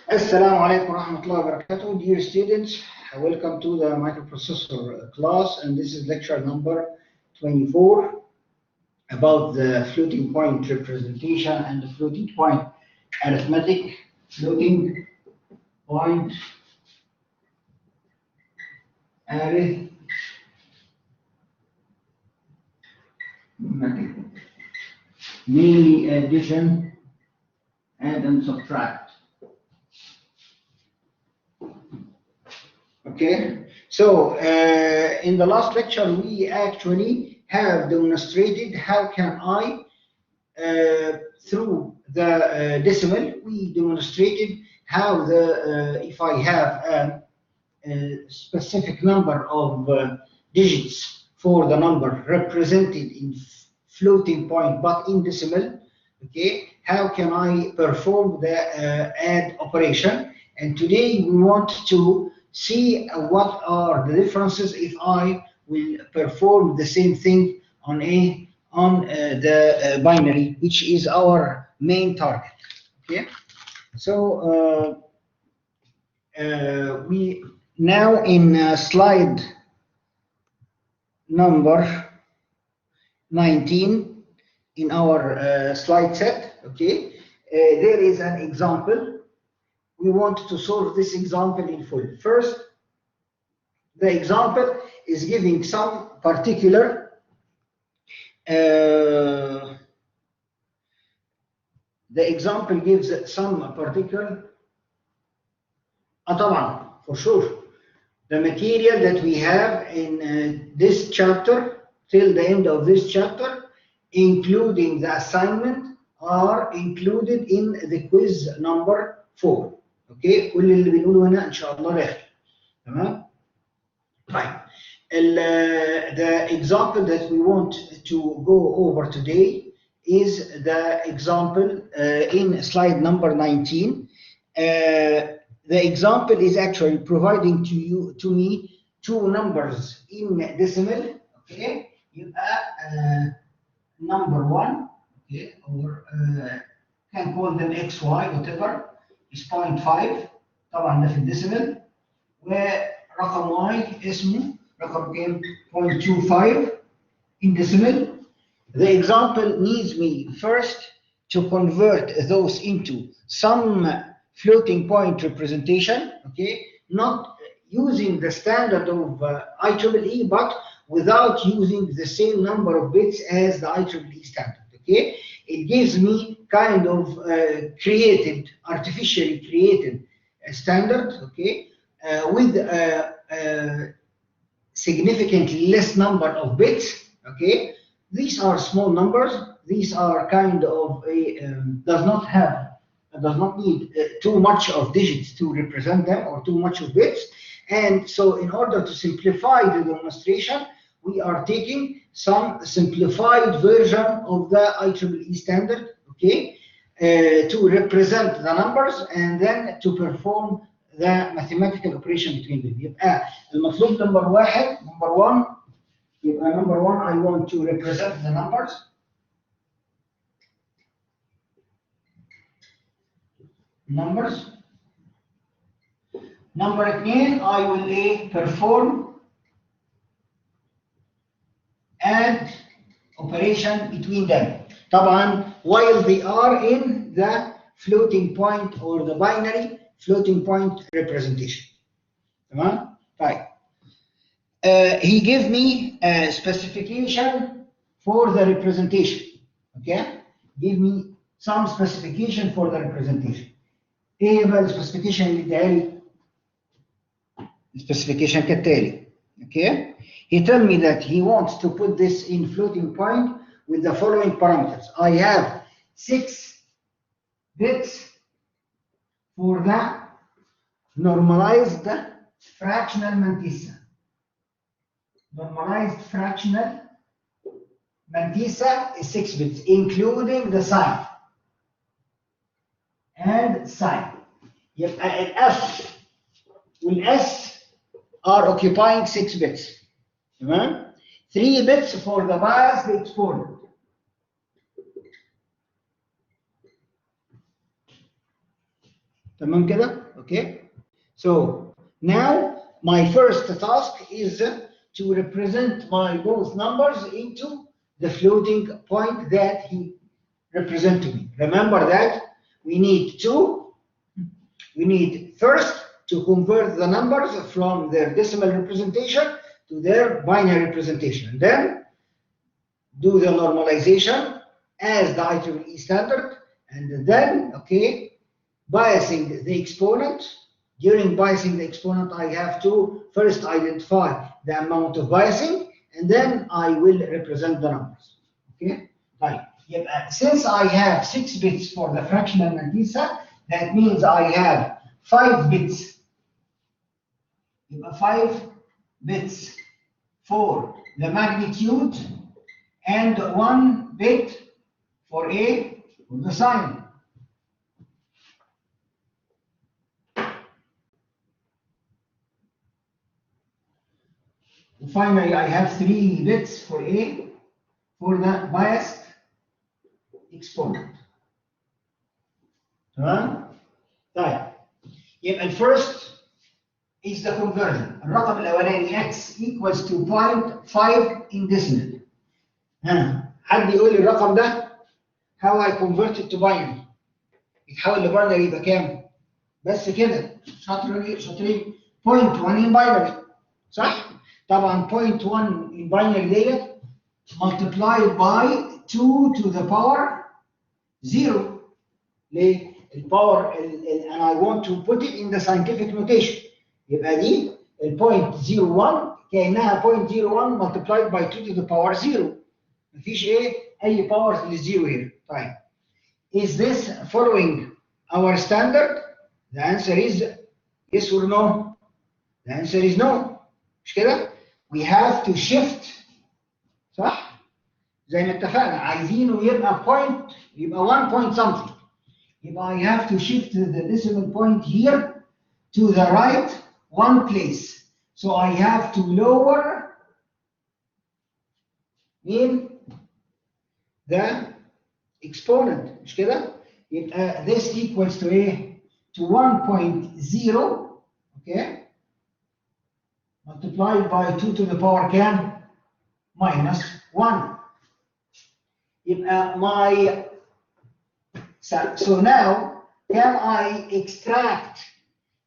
Assalamu alaikum warahmatullahi wabarakatuh. Dear students, welcome to the microprocessor class, and this is lecture number 24 about the floating point representation and the floating point arithmetic. Floating point arithmetic, mainly addition, add and subtract. Okay, so in the last lecture we actually have demonstrated how can I through the decimal. We demonstrated how the if I have a specific number of digits for the number represented in floating point but in decimal, okay, how can I perform the add operation? And today we want to see what are the differences if I will perform the same thing on the binary, which is our main target. Okay, so we now in slide number 19 in our slide set. Okay, there is an example. We want to solve this example in full. First, the example is giving some particular the example gives some particular طبعا for sure the material that we have in this chapter till the end of this chapter, including the assignment, are included in the quiz number 4. اوكي، كل اللي بنقوله هنا ان شاء الله داخل. تمام؟ طيب the example that we want to go over today is the example in slide number 19. The example is actually providing to me two numbers in decimal. Okay, يبقى number 1, okay, or can call them xy whatever, is 0.5 طبعا ده في الديسيمال، ورقم y اسمه رقم كام 0.25 in decimal. The example needs me first to convert those into some floating point representation, okay, not using the standard of IEEE, but without using the same number of bits as the IEEE standard. Okay, it gives me kind of artificially created standard, okay, with a significantly less number of bits. Okay, these are small numbers. These are kind of does not need too much of digits to represent them or too much of bits. And so in order to simplify the demonstration, we are taking some simplified version of the IEEE standard, okay, to represent the numbers and then to perform the mathematical operation between them. يبقى المطلوب number 1 يبقى number 1 I want to represent the numbers. Number 2 I will perform add operation between them. طبعا while they are in the floating point or the binary floating point representation. تمام؟ طيب. He gave me a specification for the representation. Okay? Give me some specification for the representation. ايه بقى السبيسيفيكيشن اللي اداها لي؟ السبيسيفيكيشن كالتالي. Okay? He told me that he wants to put this in floating point with the following parameters. I have 6 bits for the normalized fractional mantissa. Normalized fractional mantissa is 6 bits, including the sign and sign. يبقى الF والS are occupying 6 bits. تمام؟ 3 bits for the bias exponent. تمام كده؟ Okay. So now my first task is to represent my both numbers into the floating point that he represent to me. Remember that we need first to convert the numbers from their decimal representation to their binary representation. And then do the normalization as the IEEE standard, and then, okay, biasing the exponent. During biasing the exponent, I have to first identify the amount of biasing, and then I will represent the numbers. Okay, right. Since I have 6 bits for the fractional mantissa, that means I have 5 bits. 5 bits for the magnitude and 1 bit for the sign. Finally, I have 3 bits for the biased exponent. تمام؟ طيب يبقى الفيرست is the conversion. الرقم الأولاني x equals to 0.5 in decimal. حد يقول لي الرقم ده how I convert it to binary. يتحول لباينري يبقى كام؟ بس كده شاطرين 0.1 in binary صح؟ طبعا 0.1 in binary ديت multiplied by 2 to the power 0. ليه؟ الباور and I want to put it in the scientific notation. يبقى دي ال 0.01 كأنها 0.01 multiplied by 2 to the power 0. مفيش أي باور للزيرو هنا. طيب. Is this following our standard? The answer is yes or no. The answer is no. مش كده؟ We have to shift. صح؟ زي ما اتفقنا عايزينه يبقى point يبقى 1 point something. يبقى I have to shift the decimal point here to the right 1 place. So I have to lower the exponent. مش كده؟ يبقى this equals to to 1.0 okay multiplied by 2 to the power كام؟ minus 1. يبقى my so now can I extract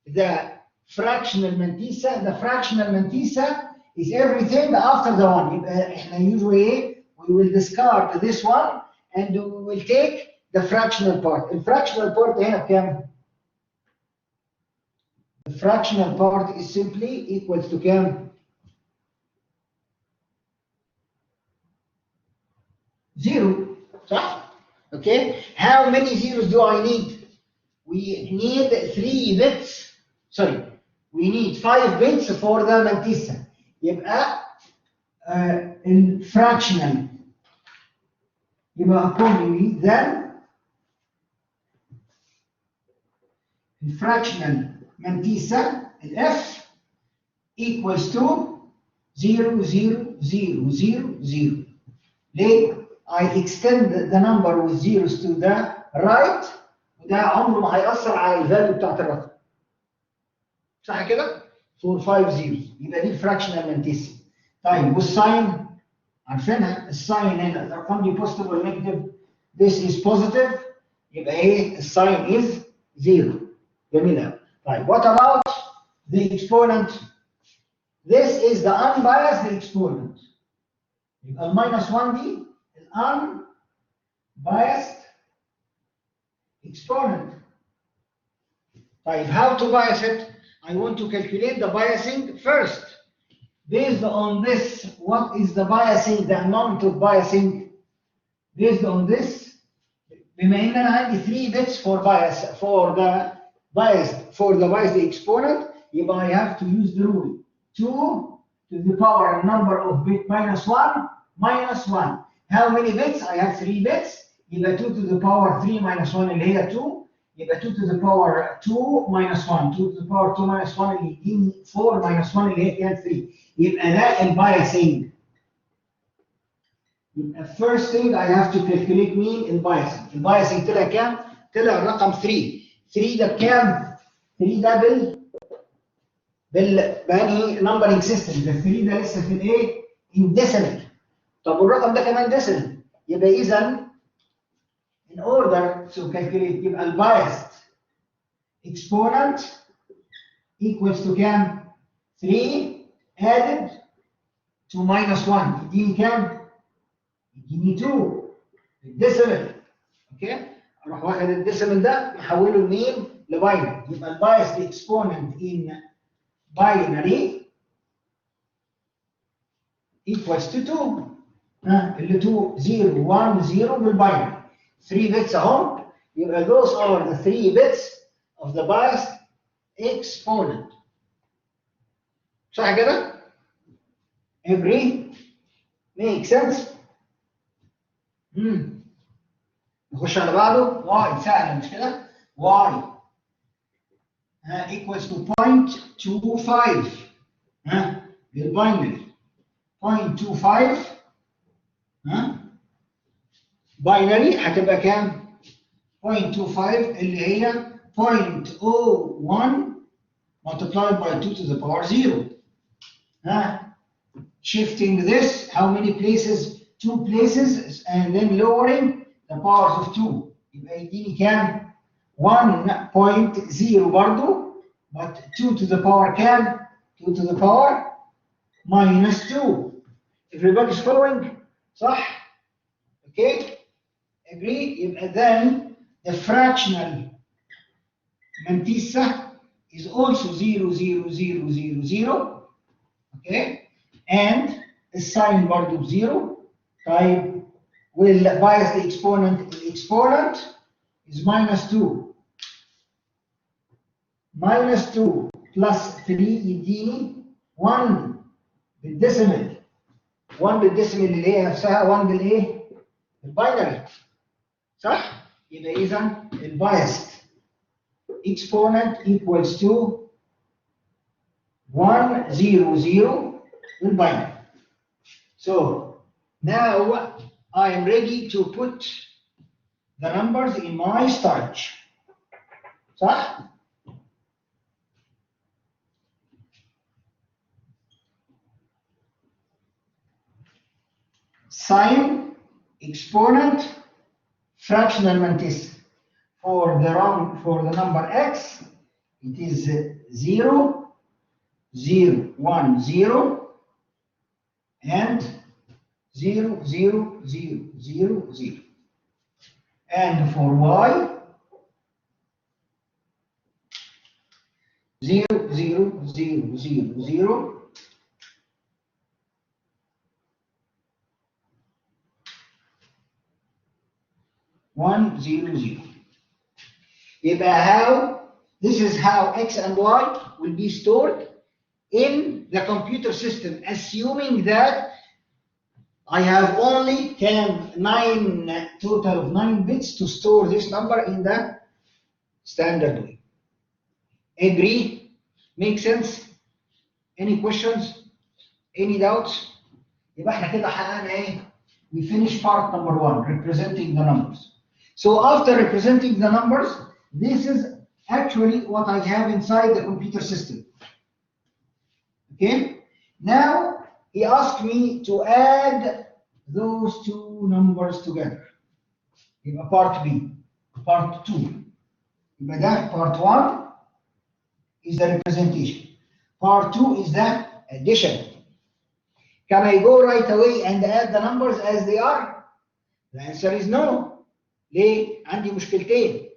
the fractional mantissa? The fractional mantissa is everything after the 1. يبقى احنا usually we will discard this one and we will take the fractional part. The fractional part هنا بكام؟ The fractional part is simply equals to كام؟ 0. صح؟ Okay. How many zeros do I need? We need 3 bits. Sorry. We need 5 bits for the mantissa. يبقى fractional. يبقى accordingly then fractional mantissa f equals to 0 0 0 0 0. ليه؟ I extend the number with zeros to the right وده عمره ما هيأثر على الفاليو بتاعت الرقم. صح كده؟ for 5 zeros يبقى دي fractional mantissa. طيب والساين عارفينها الساين هنا الارقام دي positive or negative. This is positive يبقى الساين is 0. جميل قوي. طيب what about the exponent? This is the unbiased exponent. يبقى الماينس 1 دي unbiased exponent. طيب how to bias it? I want to calculate the biasing first. Based on this, what is the biasing, the amount of biasing? Based on this, بما ان انا عندي 3 bits for the biased exponent, يبقى I have to use the rule 2 to the power number of bit minus 1 minus 1. How many bits? I have 3 bits. يبقى 2 to the power 3 minus 1 اللي هي 2. يبقى 2 to the power 2 minus 1. 2 to the power 2 minus 1 اللي يديني 4 minus 1 اللي هي كانت 3. يبقى ده البايسنج. يبقى first thing I have to calculate مين البايسنج. البايسنج طلع كام؟ طلع الرقم 3. 3 ده بكام؟ 3 ده بأنهي نمبرنج سيستم؟ ده 3 ده لسه في الايه؟ ان ديسيمال. طب والرقم ده كمان ديسيمال، يبقى اذا in order to calculate يبقى البايست exponent equals to كام؟ 3 added to minus 1 يديني كام؟ يديني 2 الديسيمال. اوكي؟ اروح واخد الديسيمال ده محوله لمين؟ لباينري. يبقى البايست exponent in binary equals to 2. اللي 2 0 1 0 بالباينري 3 bits اهم. يبقى those are the 3 bits of the biased exponent. صح كده؟ Agree? Make sense? نخش على بعده. y سهله مش كده؟ y equals to 0.25 بالباينري 0.25 باينري هتبقى كام؟ 0.25 اللي هي 0.01 multiplied by 2 to the power 0. Shifting this, how many places? 2 places, and then lowering the powers of 2. يبقى يديني كام؟ 1.0 برضو, but 2 to the power كام؟ 2 to the power minus 2. Everybody's following? صح؟ Okay? Agree? يبقى then the fractional mantissa is also 0, 0, 0, 0, 0. Okay? And the sign برضه بزيرو. طيب والbiased exponent is minus 2. Minus 2 plus 3 يديني 1 بالديسيمال. 1 بالديسيمال اللي هي نفسها 1 بالايه؟ بالباينري. صح؟ يبقى إذا الbiased exponent equals to 1 0 0 بالباينري. So now I am ready to put the numbers in my storage. صح؟ Sign, exponent, fractional mantissa. For the number x, it is 0, 0, 1, 0, and 0, 0, 0, 0, 0. And for y, 0, 0, 0, 0, 0, 1, 0, 0. This is how x and y will be stored in the computer system, assuming that I have only total of 9 bits to store this number in the standard way. Agree? Make sense? Any questions? Any doubts? يبقى احنا كده حققنا ايه؟ We finished part number 1, representing the numbers. So after representing the numbers, this is actually what I have inside the computer system. Okay? Now he asked me to add those two numbers together. يبقى part B, part 2. يبقى ده part 1 is the representation. Part 2 is the addition. Can I go right away and add the numbers as they are? The answer is no. ليه؟ عندي مشكلتين.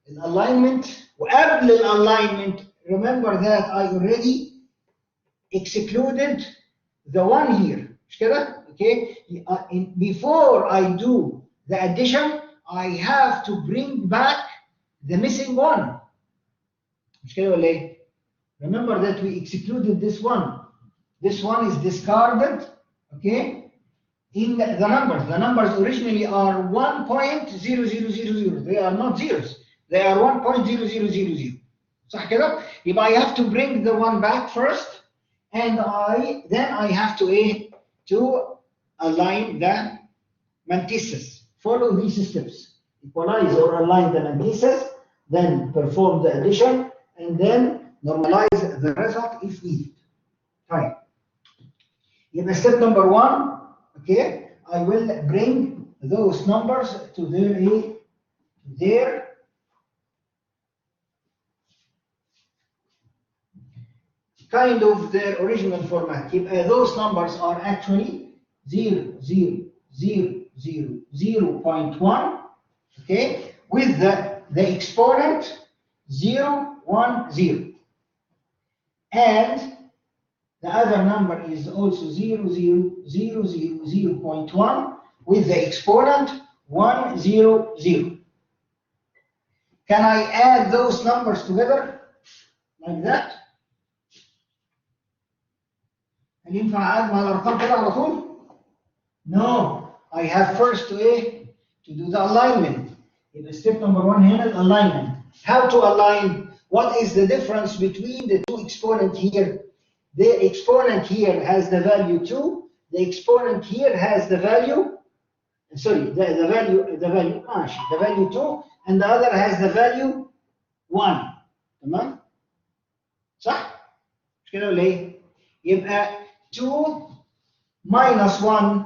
الalignment وقبل الalignment, remember that I already excluded the one here. مش كده؟ Okay? Before I do the addition, I have to bring back the missing one. مش كده ولا ايه؟ Remember that we excluded this one. This one is discarded, okay? In the numbers. The numbers originally are 1.0000. They are not zeros. They are 1.0000. صح كده؟ يبقى I have to bring the one back first, and then I have to align the mantissas. Follow these steps. Equalize or align the mantissas, then perform the addition, and then normalize the result if needed. Right. يبقى step number 1, okay, I will bring those numbers to their kind of their original format. يبقى those numbers are actually 0, 0, 0, 0, 0.1, okay, with the exponent 0, 1, 0. And the other number is also 0, 0, 0, 0, 0.1 with the exponent 1, 0, 0. Can I add those numbers together like that? هل ينفع أجمع الأرقام كده على طول؟ No. I have first to do the alignment. In step number 1 here, alignment. How to align? What is the difference between the two exponents here? The exponent here has the value 2. The exponent here has the value, sorry, the value 2, and the other has the value 1. تمام؟ صح؟ مش كده ولا ايه؟ يبقى 2 minus 1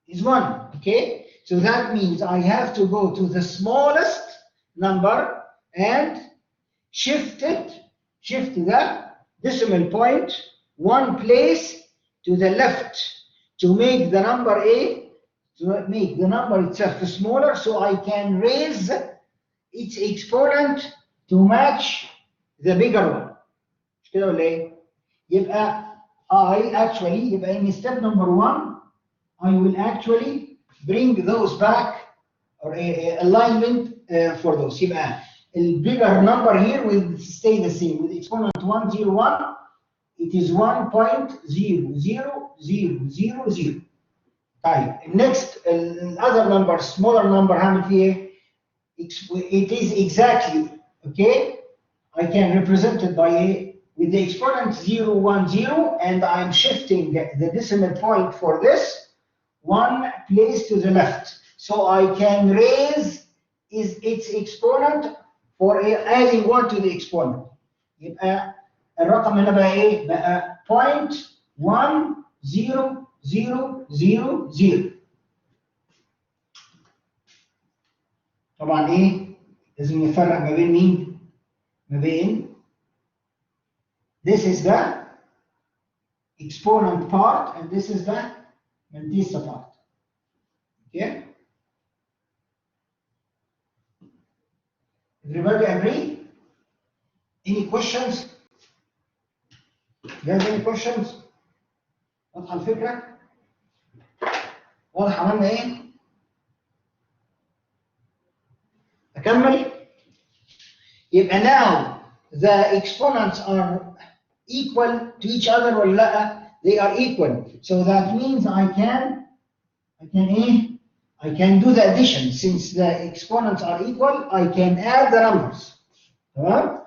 is 1. Okay? So that means I have to go to the smallest number and shift the decimal point 1 place to the left to make the number to make the number itself smaller, so I can raise its exponent to match the bigger one. مش كده ولا ايه؟ يبقى يبقى in step number 1 I will actually bring those back, or alignment for those. يبقى the bigger number here will stay the same with exponent 101. It is 1.00000. طيب next other number, smaller number, هعمل فيه ايه؟ It is exactly, okay, I can represent it by with the exponent 010, and I'm shifting the decimal point for this 1 place to the left, so I can raise its exponent for adding 1 to the exponent. يبقى الرقم هنا بقى ايه؟ بقى 0.1000. طبعا ايه؟ لازم نفرق ما بين مين؟ ما بين this is the exponent part and this is the mantissa part. Okay? Everybody agree? Any questions? Do you have any questions? واضحة الفكرة؟ واضح عملنا ايه؟ أكمل؟ يبقى now the exponents are equal to each other ولا لا؟ They are equal. So that means I can do the addition. Since the exponents are equal, I can add the numbers. Right?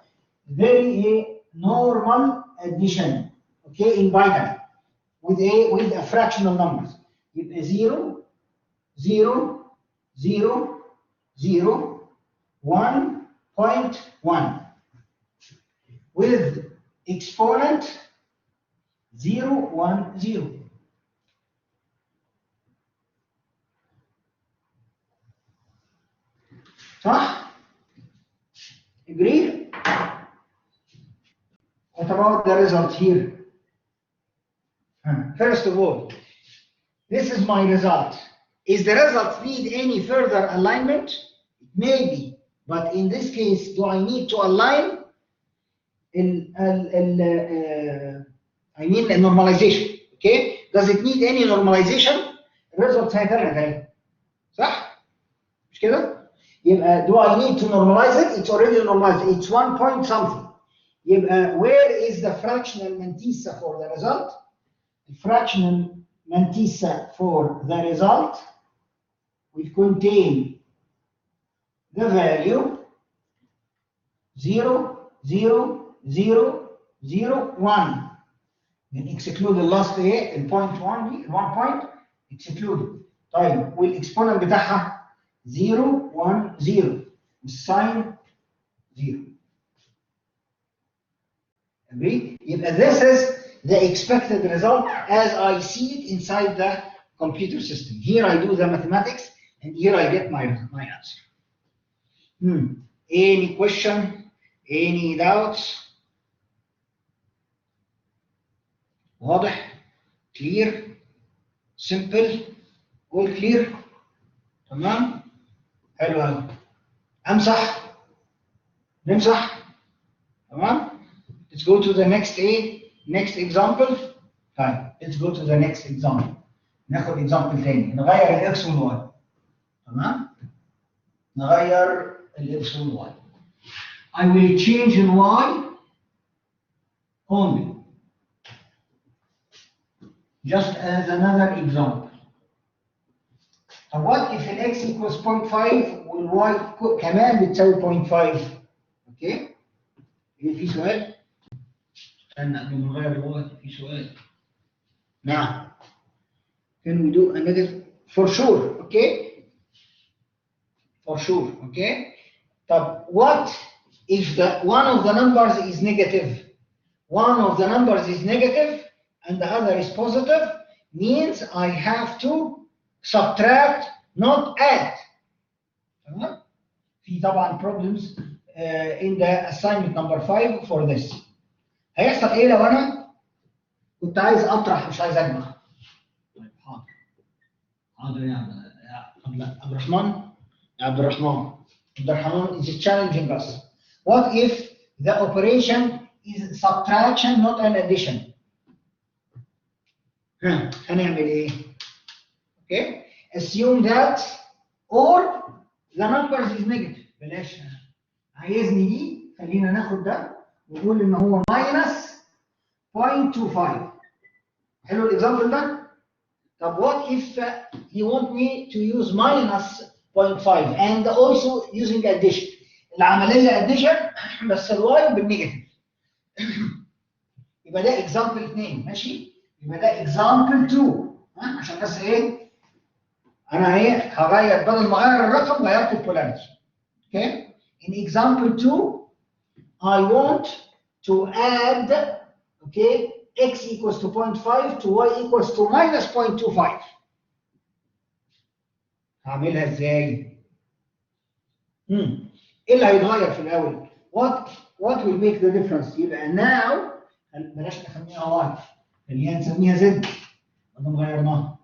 Very normal addition. Okay, in binary with a fractional numbers. يبقى 0, 0, 0, 0, 1.1 with exponent 0, 1, 0. صح؟ Agree? What about the result here? First of all, this is my result. Is the result need any further alignment? Maybe, but in this case, do I need to align? I mean normalization. Okay? Does it need any normalization? Result هيترجع اهي. صح؟ مش كده؟ يبقى do I need to normalize it? It's already normalized. It's 1 point something. يبقى where is the fractional mantissa for the result? The fractional mantissa for the result will contain the value 0, 0, 0, 0, 1. Then exclude the last in point 1 point excluded. طيب والاكسبوننت بتاعها 0, 1, 0 والساين 0. Agree? This is the expected result as I see it inside the computer system. Here I do the mathematics, and here I get my answer. Any question? Any doubts? واضح؟ clear? simple? all clear؟ تمام؟ حلو قوي. امسح؟ نمسح؟ تمام؟ Let's go to the next example. طيب let's go to the next example. ناخد example تاني. نغير الاكس والواي. تمام؟ نغير الاكس والواي. I will change in y only. Just as another example. طب what if x equals 0.5 والy كمان بتساوي 0.5؟ اوكي؟ في سؤال؟ استنى قبل ما نغير الوقت في سؤال. نعم. Can we do a negative? For sure, okay? For sure, okay? طب what if one of the numbers is negative? One of the numbers is negative and the other is positive, means I have to subtract, not add. تمام؟ في طبعا problems in the assignment number 5 for this. هيحصل ايه لو انا كنت عايز اطرح مش عايز اجمع؟ طيب حاضر يا عبد الرحمن. يا عبد الرحمن is challenging us. What if the operation is subtraction not an addition? هنعمل ايه؟ Okay, assume that or the numbers is negative. بلاش عايزني دي، خلينا ناخد ده ونقول ان هو minus 0.25. حلو الاكزامبل ده؟ طب what if you want me to use minus 0.5 and also using addition؟ العمليه addition بس الواي بالنيجاتيف. يبقى ده اكزامبل 2 ماشي؟ يبقى ده اكزامبل 2 عشان بس ايه؟ انا هغير بدل ما اغير الرقم غيرت البولاريتي. اوكي؟ In example 2 I want to add, okay, x equals to 0.5 to y equals to minus 0.25. هعملها ازاي؟ ايه اللي هيتغير في الاول؟ What will make the difference؟ يبقى now بلاش نسميها y، خلينا نسميها z بدل ما غيرناها.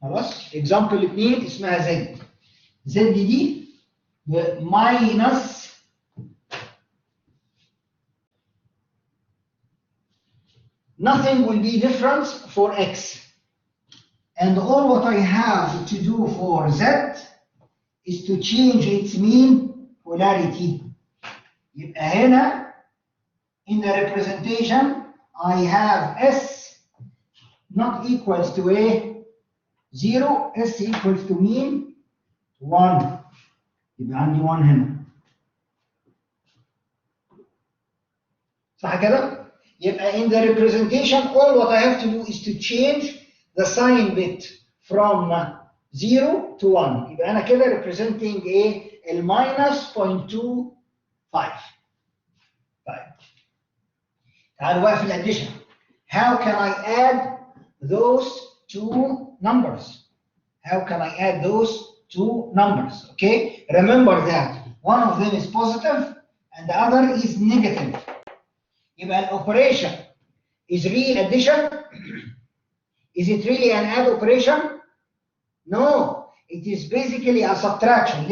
خلاص؟ example 2 اسمها z دي minus nothing will be different for x, and all what I have to do for z is to change its mean polarity. يبقى هنا in the representation I have s not equals to a 0, s equals to mean 1. يبقى عندي 1 هنا. صح كده؟ يبقى in the representation all what I have to do is to change the sign bit from 0 to 1. يبقى أنا كده representing a minus 0.25. طيب تعالوا بقى في الاديشن. How can I add those two numbers? How can I add those two numbers? Okay, remember that one of them is positive and the other is negative. يبقى الاوبريشن is real addition. Is it really an add operation? No, it is basically a subtraction.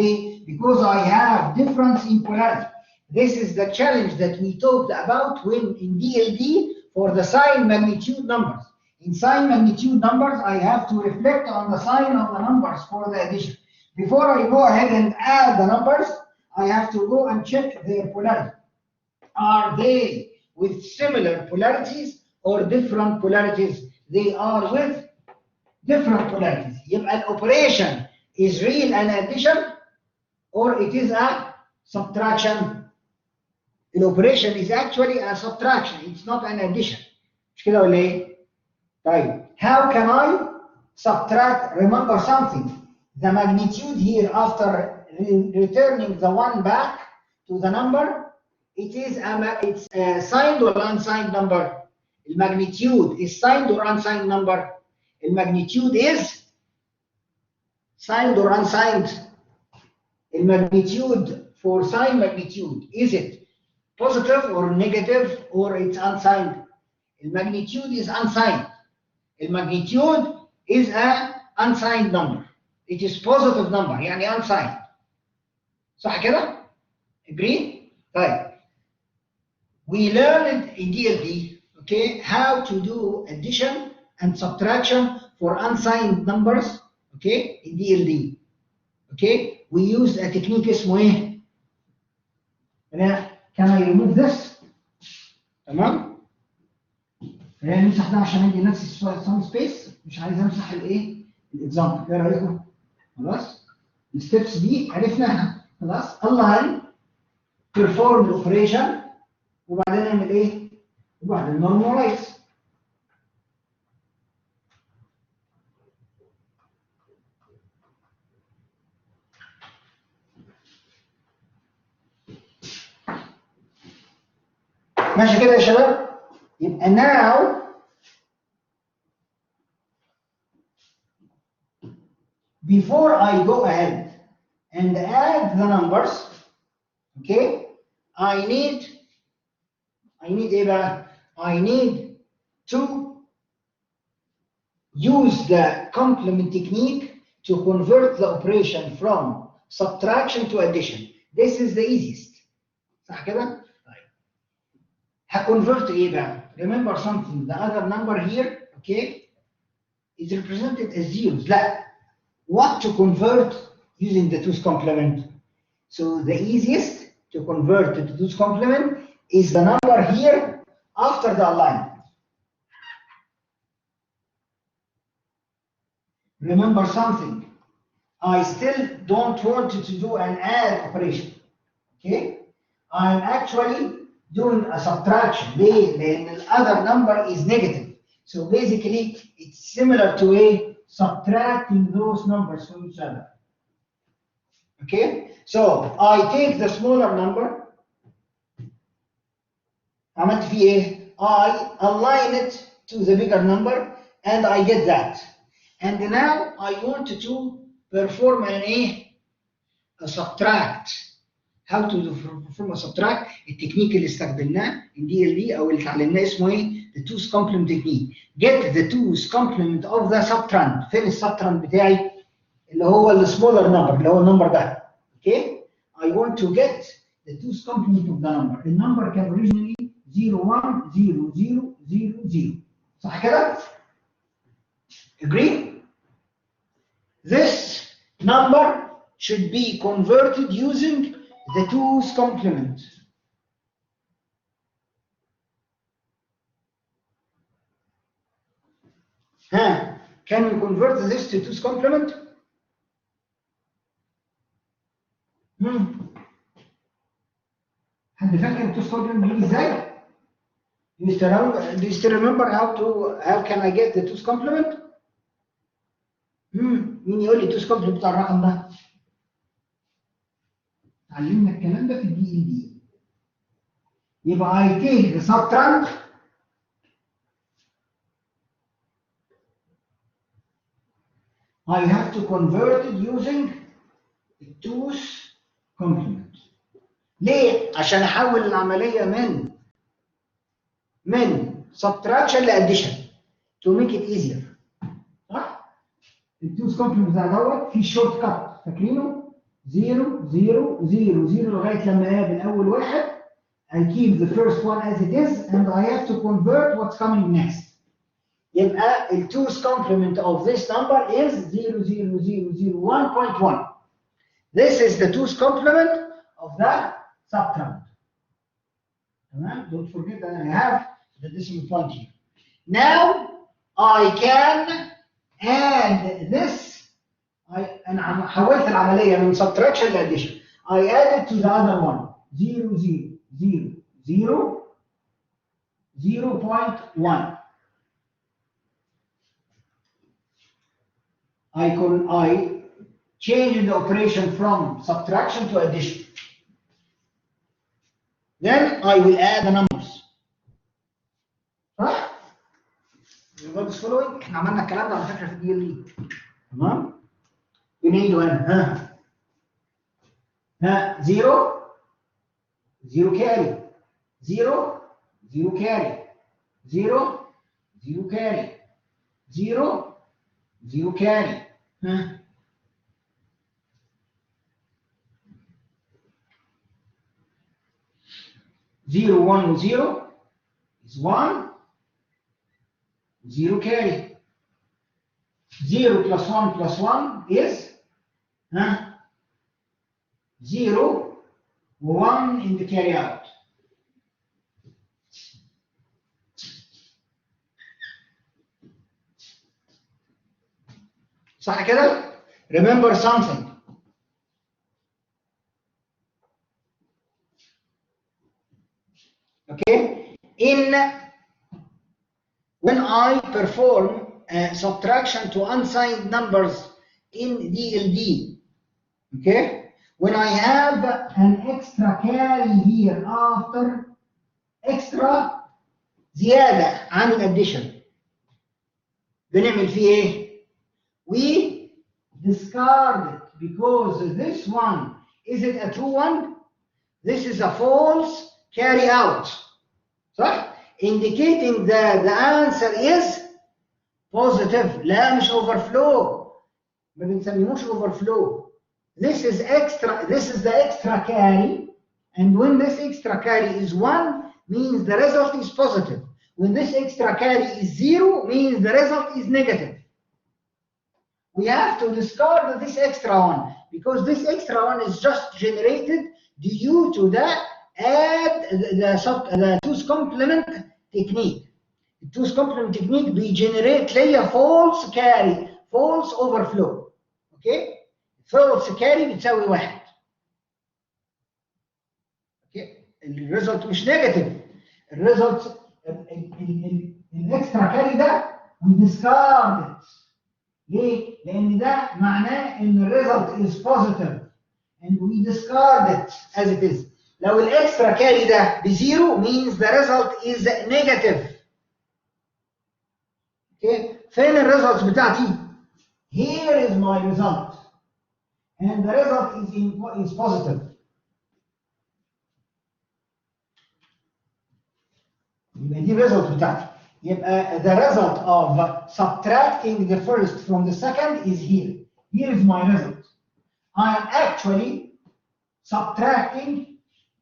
Because I have difference in polarity. This is the challenge that we talked about when in DLD for the sign magnitude numbers. In sign magnitude numbers, I have to reflect on the sign of the numbers for the addition. Before I go ahead and add the numbers, I have to go and check their polarity. Are they with similar polarities or different polarities? They are with different polarities. يبقى operation is real an addition or it is a subtraction. The operation is actually a subtraction. It's not an addition. مش كده ولا ايه؟ طيب how can I subtract? Remember something. The magnitude here after returning the 1 back to the number it's a signed or unsigned number. The magnitude is signed or unsigned number. The magnitude is signed or unsigned. The magnitude for signed magnitude, is it positive or negative or it's unsigned? The magnitude is unsigned. The magnitude is an unsigned number. It is positive number يعني unsigned. صح كده؟ Agree? طيب. We learned in DLD, okay, how to do addition and subtraction for unsigned numbers, okay, in DLD. Okay, we used a technique اسمه ايه؟ Can I remove this? تمام؟ خلينا نمسح ده عشان ادي نفسي some space، مش عايز امسح الايه؟ الاكزامبل، ايه رايكم؟ خلاص؟ الستبس دي عرفناها، خلاص؟ align perform الاوبريشن وبعدين نعمل ايه؟ وبعدين normalize. ماشي كده يا شباب؟ يبقى now before I go ahead and add the numbers, okay, I need ايه بقى؟ I need to use the complement technique to convert the operation from subtraction to addition. This is the easiest. صح كده؟ طيب. هconvert ايه بقى؟ Remember something, the other number here, okay, is represented as zeros. لا. What to convert using the 2's complement? So the easiest to convert to the 2's complement is the number here after the alignment. Remember something, I still don't want to do an add operation, okay? I'm actually doing a subtraction. The other number is negative. So basically, it's similar to a subtracting those numbers from each other. Okay? So I take the smaller number, عملت فيه ايه؟ I align it to the bigger number and I get that. And now I want to perform a subtract. How to perform a subtract? التكنيك اللي استخدمناه in DLD او اللي اتعلمناه اسمه ايه؟ The 2's complement technique. Get the 2's complement of the subtrahend. فين السبتراند بتاعي؟ اللي هو السمولر نمبر اللي هو النمبر ده. Okay? I want to get the 2's complement of the number. The number can originally 0 1 0 0 0 0. صح كده؟ Agree? This number should be converted using the 2's complement. Can we convert this to 2's complement? حد فاكر 2's complement بيجي ازاي؟ Do you still remember how can I get the 2's complement? مين يقول لي 2's complement بتاع الرقم ده؟ اتعلمنا الكلام ده في DLD. يبقى I take the subtrahend I have to convert it using the 2's complement. ليه؟ عشان احول العمليه من subtraction لاديشن to make it easier. صح؟ ال 2's complement بتاع دوت في شورت كات فاكرينه؟ 0 0 0 0 لغايه لما اقابل اول واحد. I keep the first one as it is and I have to convert what's coming next. يبقى ال 2's complement of this number is 0 0 0 0 1.1. This is the 2's complement of the subtrahend. Don't forget that I have the decimal point here. Now I can add this. أنا حولت العملية من subtraction لaddition. I add it to the other one. 0 0 0 0 0.1. I change the operation from subtraction to addition. then I will add the numbers. صح؟ everybody's following؟ احنا عملنا الكلام ده على فكرة في الدي ال اي. تمام؟ بنعيده هنا. ها 0 0 carry 0 0 carry 0 0 carry 0 0 carry. ها 0 1 0 is 1 0 carry. 0 plus 1 plus 1 is 0 1 in the carry out. صح كده؟ Remember something. Okay? When I perform subtraction to unsigned numbers in DLD, okay? When I have an extra carry here after extra زيادة عن الاديشن بنعمل فيه ايه؟ We discard it because this one, is it a true one? This is a false carry out. صح؟ Indicating that the answer is positive. لا مش overflow. ما بنسميهوش overflow. This is extra. This is the extra carry, and when this extra carry is 1, means the result is positive. When this extra carry is 0, means the result is negative. We have to discard this extra one because this extra one is just generated due to the the two's complement technique. The two's complement technique بيجنريت ليا false carry, false overflow. Okay? false carry بتساوي 1. Okay? الريزلت مش نيجاتيف. الريزلت الاكسترا كاري ده we discard it. ليه؟ لأن ده معناه إن الريزلت is positive and we discard it as it is. لو الاكسترا كاري ده بزيرو means the result is negative. Okay? فين الريزلت بتاعتي؟ Here is my result and the result is positive. يبقى دي الريزلت بتاعتي. يبقى the result of subtracting the first from the second is here. Here is my result. I am actually subtracting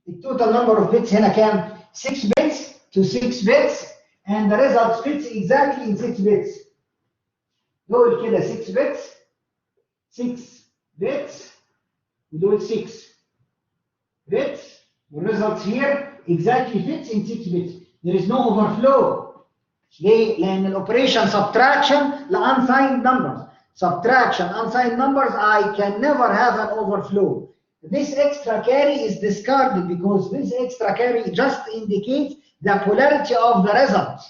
the total number of bits هنا كام؟ 6 bits to 6 bits and the result fits exactly in 6 bits. دول كده 6 bits 6 bits ودول 6 bits والresult here exactly fits in 6 bits. There is no overflow. ليه؟ لأن الأوبريشن subtraction لunsigned numbers. Subtraction unsigned numbers, I can never have an overflow. This extra carry is discarded because this extra carry just indicates the polarity of the result.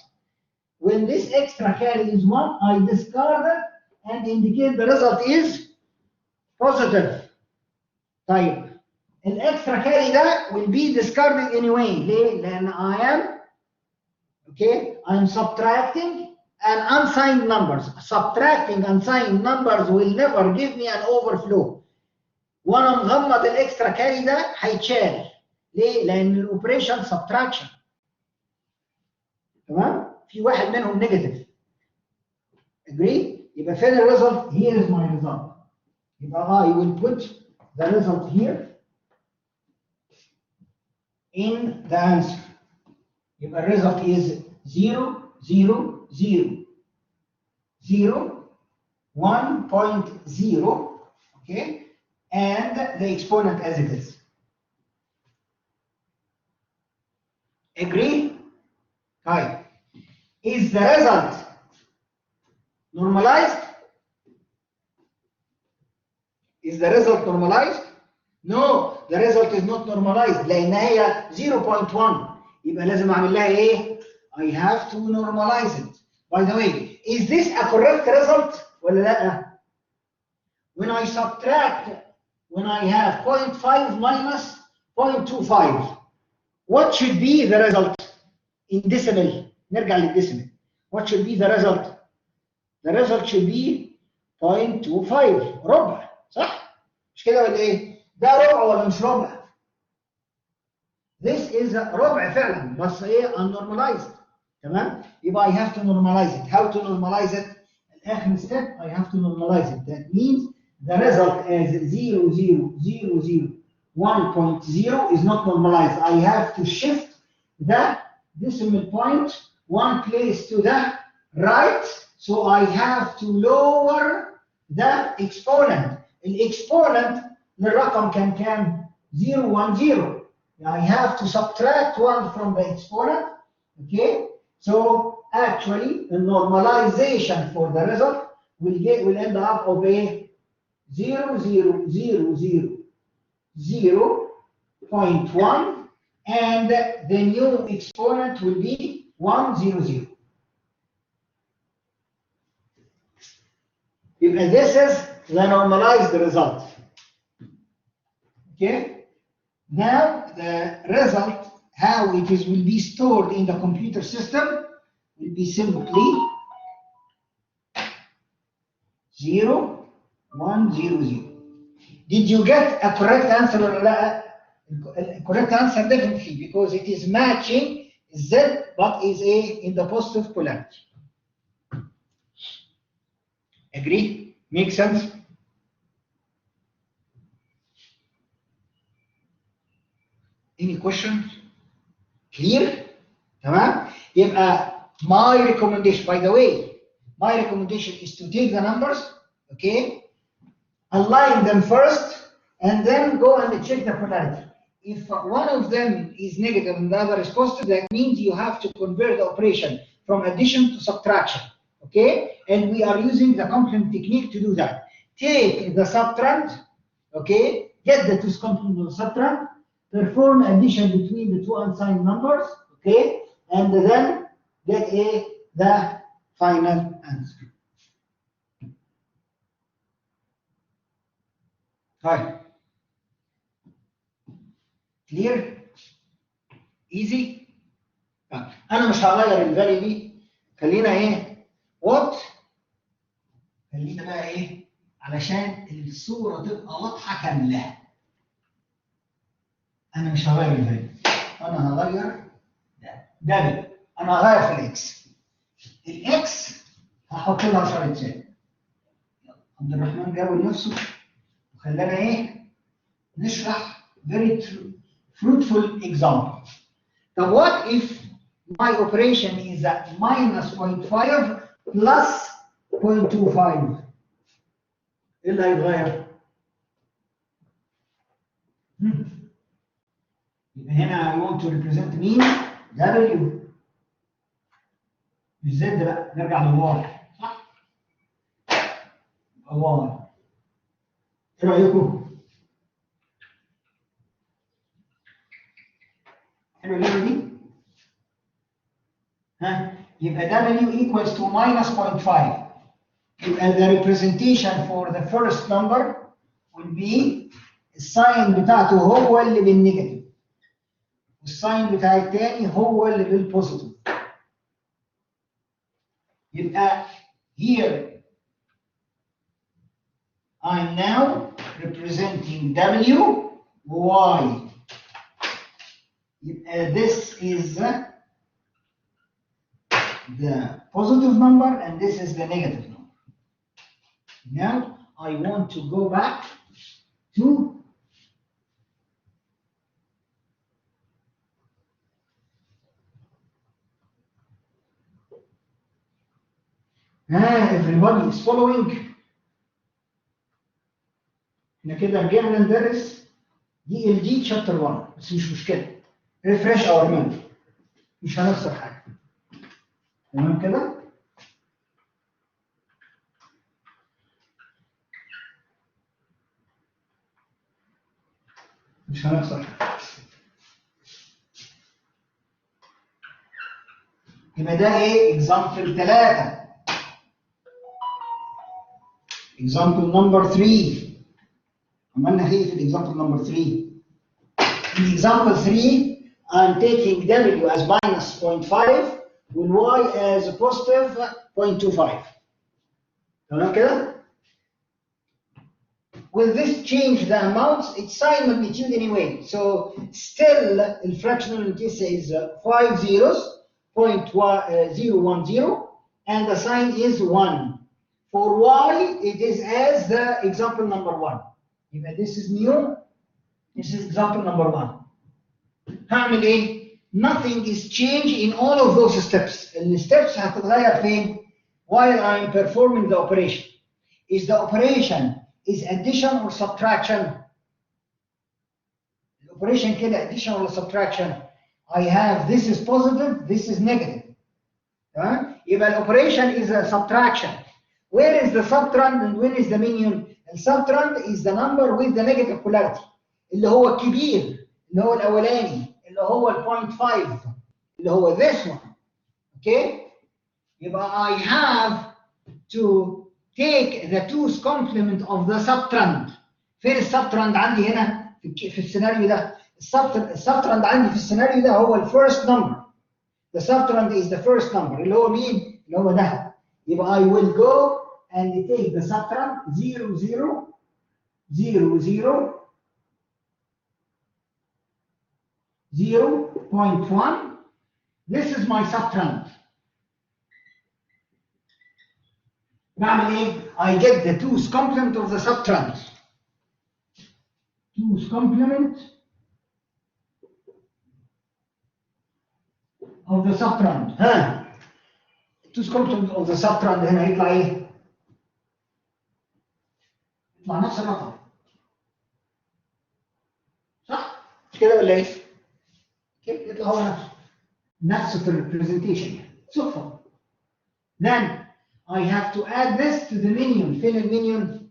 When this extra carry is 1, I discard it and indicate the result is positive. طيب الextra carry ده will be discarded anyway. ليه؟ لأن I am I'm subtracting an unsigned numbers. Subtracting unsigned numbers will never give me an overflow. وانا مغمض الاكسترا كاري ده هيتشال. ليه؟ لان الاوبريشن سبتراكشن. تمام؟ في واحد منهم نيجاتيف. Agree؟ يبقى فين الريزلت؟ Here is my result. يبقى I will put the result here in the answer. يبقى الريزلت is 0 0 0 0 1.0. Okay? And the exponent as it is. Agree? Right. Is the result normalized? Is the result normalized? No, the result is not normalized لأن هي 0.1. يبقى لازم أعمل لها إيه؟ I have to normalize it. By the way, is this a correct result ولا لا؟ When I subtract, when I have 0.5 minus 0.25, what should be the result in decimal. نرجع للديسيمال. what should be the result? the result should be 0.25 ربع صح؟ مش كده ولا ايه؟ ده ربع ولا مش ربع؟ this is ربع فعلا بس ايه unnormalized. تمام؟ يبقى I have to normalize it. how to normalize it? الآخر step I have to normalize it. that means the result as 0.000 is not normalized. I have to shift the decimal point one place to the right, so I have to lower the exponent. الexponent للرقم كان 010. I have to subtract 1 from the exponent. Okay, so actually the normalization for the result will end up of a 0.1, and the new exponent will be 100. This is the normalized result. Okay. Now the result, how it is will be stored in the computer system, will be simply 0.100. Did you get a correct answer or not? Correct answer definitely, because it is matching Z but is in the positive polarity. Agree? Make sense? Any questions? Clear? تمام؟ يبقى my recommendation, by the way, my recommendation is to take the numbers, okay? Align them first and then go and check the polarity. If one of them is negative and the other is positive, that means you have to convert the operation from addition to subtraction. Okay? And we are using the complement technique to do that. Take the subtrahend, okay? Get the two complement of the subtrahend, perform addition between the two unsigned numbers, okay? And then get the final answer. Right. Clear? Easy؟ أنا مش هغير الفاليو دي، خلينا what؟ خلينا بقى علشان الصورة تبقى واضحة كاملة. أنا مش هغير الفاليو، أنا هغير دبل، أنا هغير في الإكس. الإكس هحط لها شرط ثاني. عبد الرحمن جاب نفسه وخلانا نشرح very fruitful example. Now what if my operation is at minus 0.5 plus 0.25? ايه اللي هيتغير؟ يبقى هنا I want to represent مين؟ W. مش Z بقى، نرجع للواي صح؟ يبقى واي. ايه رأيكم؟ حلو الليله دي؟ يبقى W equals to minus 0.5. يبقى the representation for the first number will be الساين بتاعته هو اللي بالنيجاتيف والساين بتاع الثاني هو اللي بالبوزيتيف. يبقى here I'm now representing W Y. This is the positive number and this is the negative number. Now I want to go back to everybody is following. احنا كده رجعنا ندرس DLD chapter 1 بس مش مشكلة. refresh our memory. مش هنخسر حاجة. تمام كده؟ مش هنخسر حاجة. يبقى ده example 3. example number 3. عملنا في example number 3. In example 3 I'm taking W as minus 0.5 and Y as positive 0.25. تمام كده؟ Will this change the amounts? It's sign magnitude anyway. So still the fractional notice is 5 zeros, 0.010, and the sign is 1. For Y, it is as the example number 1. If this is new, this is example number 1. هعمل ايه؟ Nothing is changed in all of those steps. The steps هتتغير فين؟ While I'm performing the operation. Is the operation is addition or subtraction? The operation كده addition or subtraction? I have this is positive, this is negative. يبقى operation is a subtraction. Where is the subtrahend and when is the minion? The subtrahend is the number with the negative polarity. اللي هو الكبير، اللي هو الأولاني، اللي هو 0.5، اللي هو this one. Okay? يبقى I have to take the 2's complement of the subtrahend. فين السبتراند عندي هنا في السيناريو ده؟ السبتراند عندي في السيناريو ده هو الفيرست نمبر. The subtrahend is the first number اللي هو مين؟ اللي هو ده. يبقى I will go and take the subtrahend 0 0 0 0 0.1. This is my subtrahend. بعمل ايه؟ I get the 2's complement of the subtrahend. 2's complement of the subtrahend. ها 2's complement of the subtrahend هنا هيطلع ايه؟ يطلع نفس الرقم. صح؟ مش كده ولا ايه؟ كده يطلع هو نفسه في البرزنتيشن. صدفة. Then I have to add this to the minion. فين المinion؟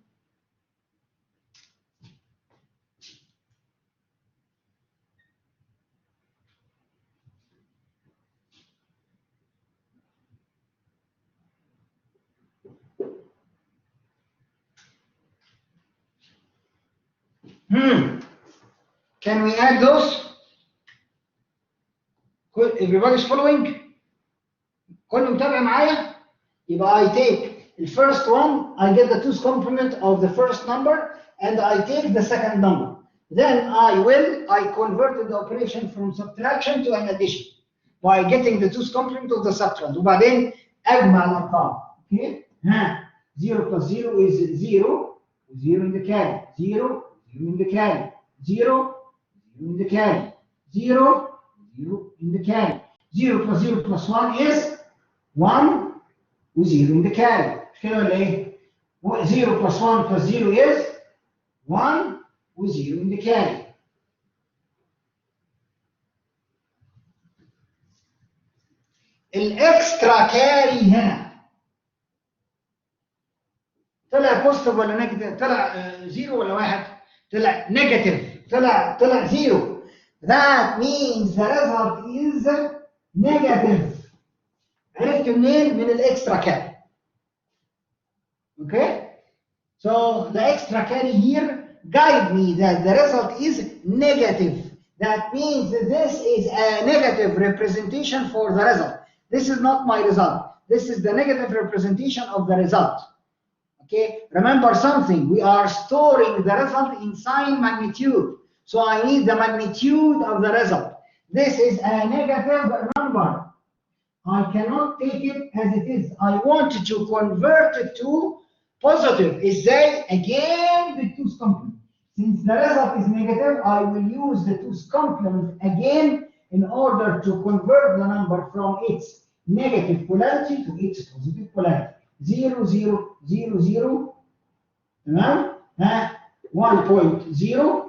Can we add those? Everybody's following? كله متابع معايا؟ يبقى I take the first one, I get the 2's complement of the first number, and I take the second number. Then I convert the operation from subtraction to an addition by getting the 2's complement of the subtrahend. وبعدين أجمع الأرقام. Okay? 0 plus 0 is 0, 0 in the carry, 0, 0 in the carry, 0, 0 in the carry, 0, 0 in the carry. 0 plus 0 plus 1 is 1 و0 in the carry. مش كده ولا ايه؟ 0 plus 1 plus 0 is 1 و0 in the carry. الاكسترا كاري هنا طلع بوزيتيف ولا نيجاتيف؟ طلع 0 ولا 1؟ طلع نيجاتيف. طلع 0. That means the result is negative. عرفت منين؟ من الاكسترا كاري. Okay? So the extra carry here guide me that the result is negative. That means that this is a negative representation for the result. This is not my result. This is the negative representation of the result. Okay? Remember something. We are storing the result in sign magnitude. So I need the magnitude of the result. This is a negative number. I cannot take it as it is. I want to convert it to positive. ازاي؟ Again the 2's complement. Since the result is negative, I will use the 2's complement again in order to convert the number from its negative polarity to its positive polarity. 0 0 0 0 تمام؟ 1.0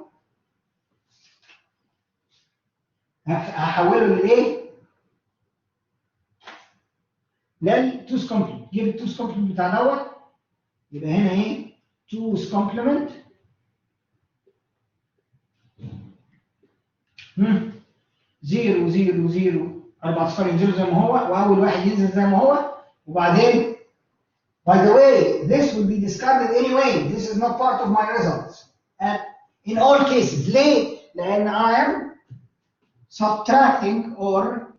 هحوله لايه؟ لل2's complement. جيب ال2's complement بتاع دوت. يبقى هنا ايه؟ 2's complement 0 0 0 14 ينزل زي ما هو، واول واحد ينزل زي ما هو، وبعدين by the way this will be discarded anyway. This is not part of my results. And in all cases ليه؟ لأن I am subtracting or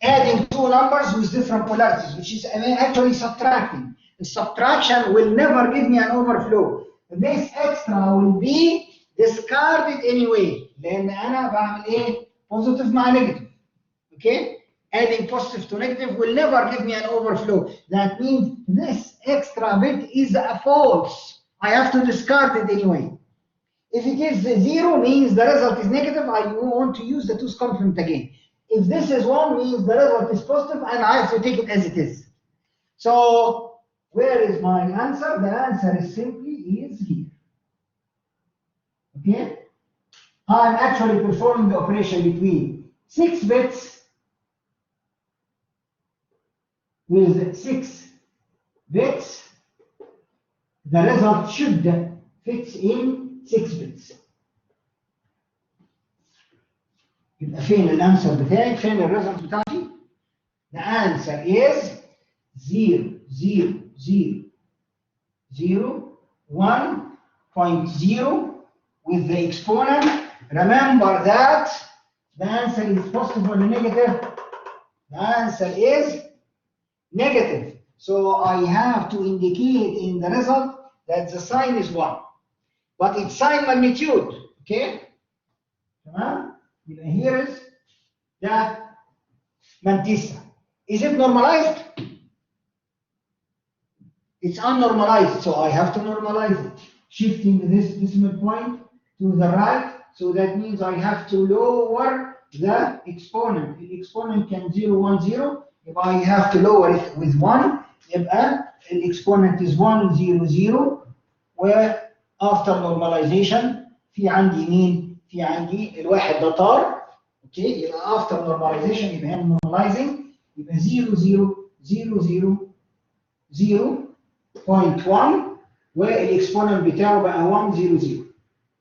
adding two numbers with different polarities, which is actually subtracting. The subtraction will never give me an overflow. This extra will be discarded anyway. لأن أنا بعمل إيه؟ positive مع negative. Okay? Adding positive to negative will never give me an overflow. That means this extra bit is a false. I have to discard it anyway. If it is 0, means the result is negative, I want to use the 2's complement again. If this is 1, means the result is positive, and I have to take it as it is. So, where is my answer? The answer is simply is here. Okay? I'm actually performing the operation between 6 bits with 6 bits. The result should fit in 6 bits. يبقى فين الانسر بتاعي؟ فين الريزلت بتاعتي؟ The answer is 0 0 0 0 1.0 with the exponent. Remember that the answer is positive or negative. The answer is negative. So I have to indicate in the result that the sign is 1. But it's sign magnitude. Okay? Here is the mantissa. Is it normalized? It's unnormalized, so I have to normalize it. Shifting this decimal point to the right, so that means I have to lower the exponent. The exponent can 0 1 0. If I have to lower it with 1, يبقى the exponent is 1 0 0. Where after normalization في عندي مين؟ في عندي الواحد ده طار. اوكي يبقى after normalization يبقى هنا normalizing يبقى 0 0 0 0 0.1 والاكسبوننت بتاعه بقى 1 0 0.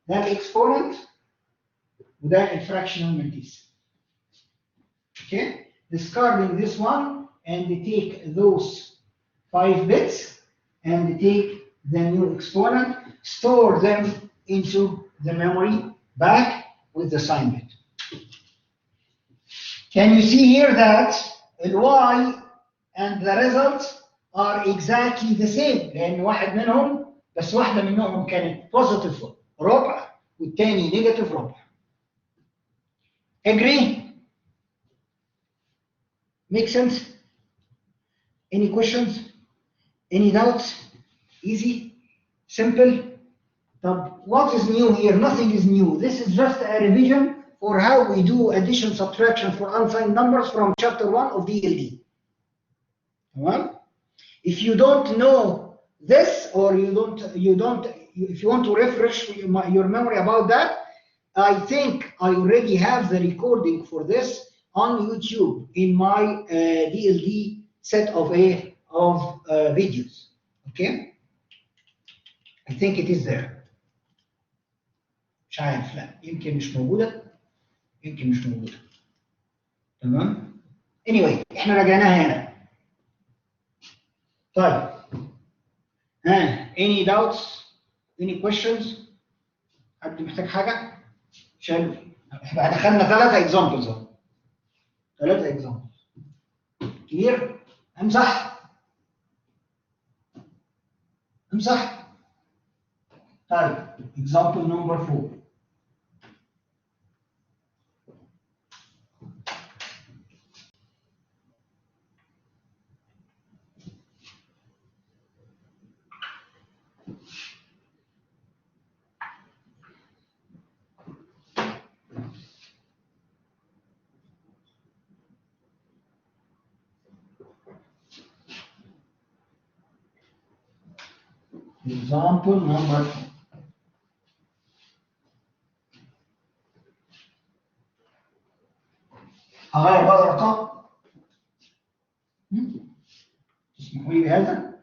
ده الاكسبوننت وده الفراكشنال ماتريس. Okay, discarding this one and take those 5 bits and take the new exponent, store them into the memory back with the sign bit. Can you see here that the y and the results are exactly the same؟ لأن واحد منهم بس واحدة منهم كانت positive ربع والتاني negative ربع. Agree? Make sense? Any questions? Any doubts? Easy? Simple? What is new here? Nothing is new. This is just a revision for how we do addition, subtraction for unsigned numbers from chapter 1 of DLD. Well, if you don't know this, or if you want to refresh your memory about that, I think I already have the recording for this on YouTube in my DLD set of videos. Okay, I think it is there. مش عارف لا يمكن مش موجودة تمام. anyway احنا رجعناها هنا. طيب any doubts any questions؟ حد محتاج حاجة؟ عشان احنا دخلنا 3 examples اهو. 3 examples. clear؟ امسح. طيب example number 4. Example number 4. هغير بقى الارقام. تسمحوا لي بهذا؟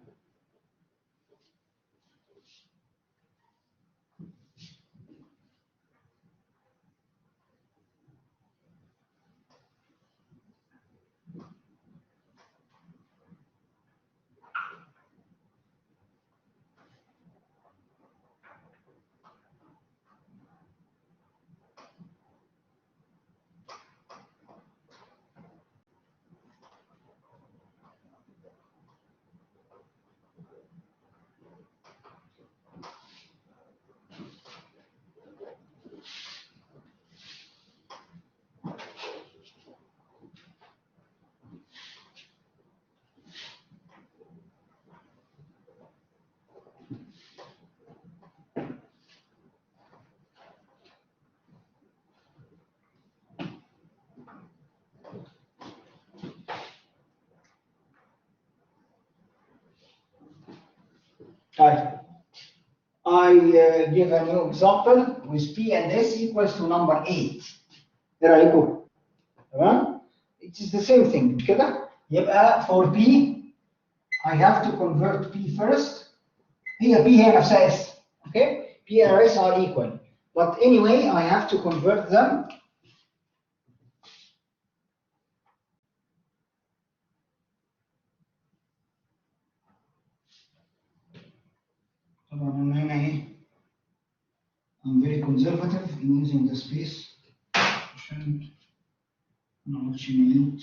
طيب I give a new example with P and S equals to number 8. ايه رايكم؟ تمام؟ It is the same thing مش كده؟ يبقى for P I have to convert P first. هي P هي نفسها S. Okay? P and S are equal. But anyway I have to convert them. طبعا انا هنا ايه؟ I'm very conservative in using the space عشان ما نقعدش نعيد.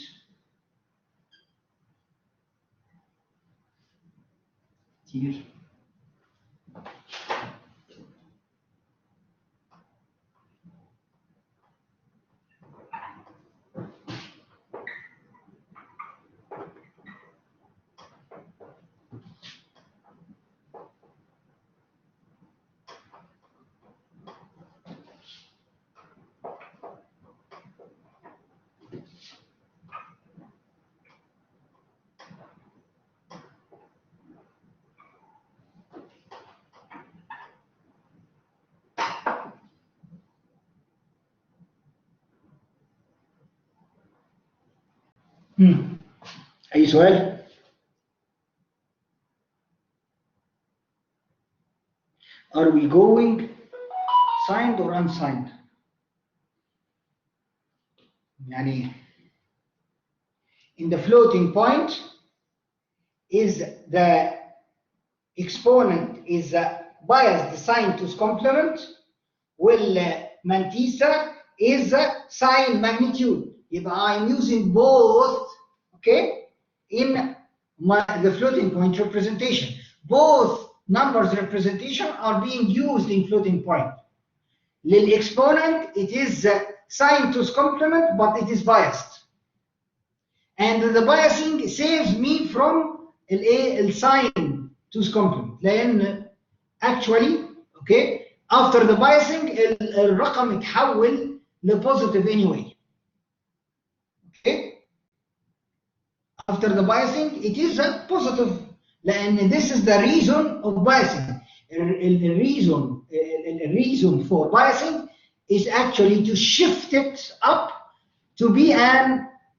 كتير. أي سؤال؟ Are we going signed or unsigned? يعني in the floating point is the exponent is biased sign to complement والمانتيسا is sign magnitude. يبقى I'm using both, okay, in the floating point representation. Both numbers representation are being used in floating point. للexponent it is sign to complement but it is biased. And the biasing saves me from the sign to complement. لأن actually, okay, after the biasing الرقم يتحول لpositive anyway. Okay? After the biasing it is a positive. لأن this is the reason of biasing. The reason for biasing is actually to shift it up to be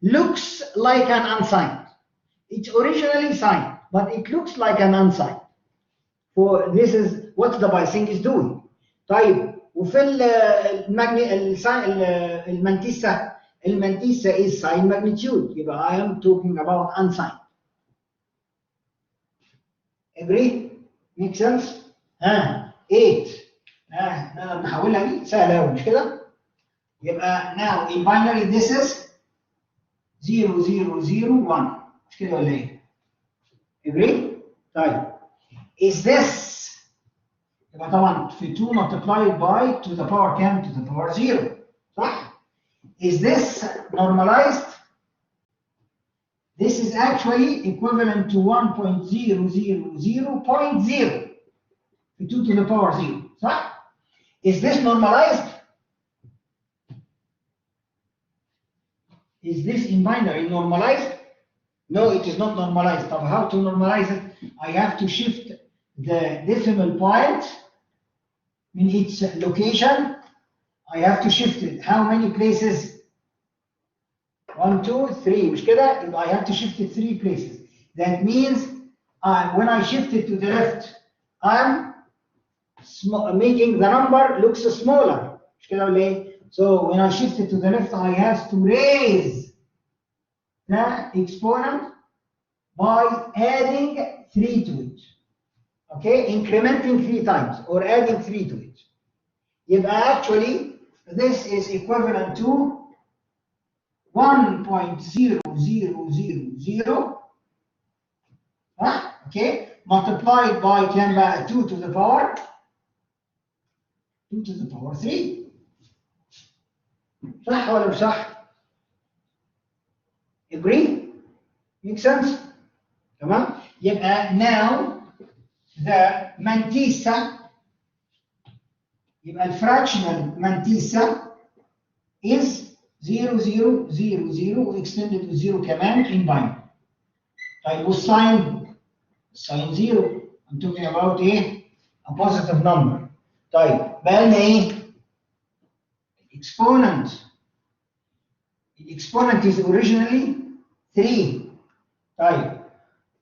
looks like an unsigned. It's originally signed, but it looks like an unsigned. For this is what the biasing is doing. طيب وفي المانتيسا is sign magnitude. يبقى I am talking about unsigned. Agree? Make sense? 8. نحولها دي سهلة أوي مش كده؟ يبقى now in binary this is 0 0 0 1 مش كده ولا إيه؟ Agree? طيب is this يبقى طبعا في 2 multiplied by to the power كام؟ to the power 0 صح؟ Is this normalized? This is actually equivalent to 1.000.0 2 to the power 0 صح؟ Is this normalized? Is this in binary normalized? No, it is not normalized. So how to normalize it? I have to shift the decimal point in its location. I have to shift it. How many places? 1, 2, 3. مش كده؟ I have to shift it 3 places. That means when I shift it to the left, I'm making the number looks smaller. مش كده ولا إيه؟ So when I shift it to the left, I have to raise the exponent by adding 3 to it. Okay, incrementing 3 times or adding 3 to it. يبقى actually this is equivalent to 1.0000 okay, multiplied by 2 to the power 3. صح ولا مش صح؟ Agree? Make sense? تمام؟ يبقى now the mantissa يبقى الفراكشنال mantissa is 0 0 0 0 extended to 0 كمان in binary. طيب والساين 0 I'm talking about a positive number. طيب بقى لنا ايه؟ exponent. The exponent is originally 3. طيب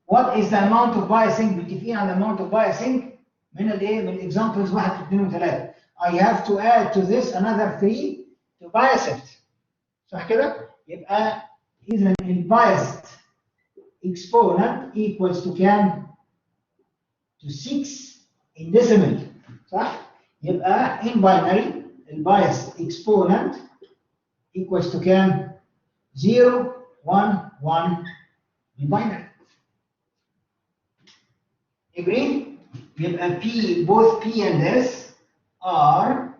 what is the amount of biasing؟ متفقين على amount of biasing من الايه؟ من الاكزامبلز 1 2 و3. I have to add to this another 3 to bias it. صح كده؟ يبقى إذا البايسد exponent equals to كام؟ to 6 in decimal. صح؟ يبقى in binary البايسد exponent equals to كام؟ 0 1 1 in binary. Agree؟ يبقى P both P and S are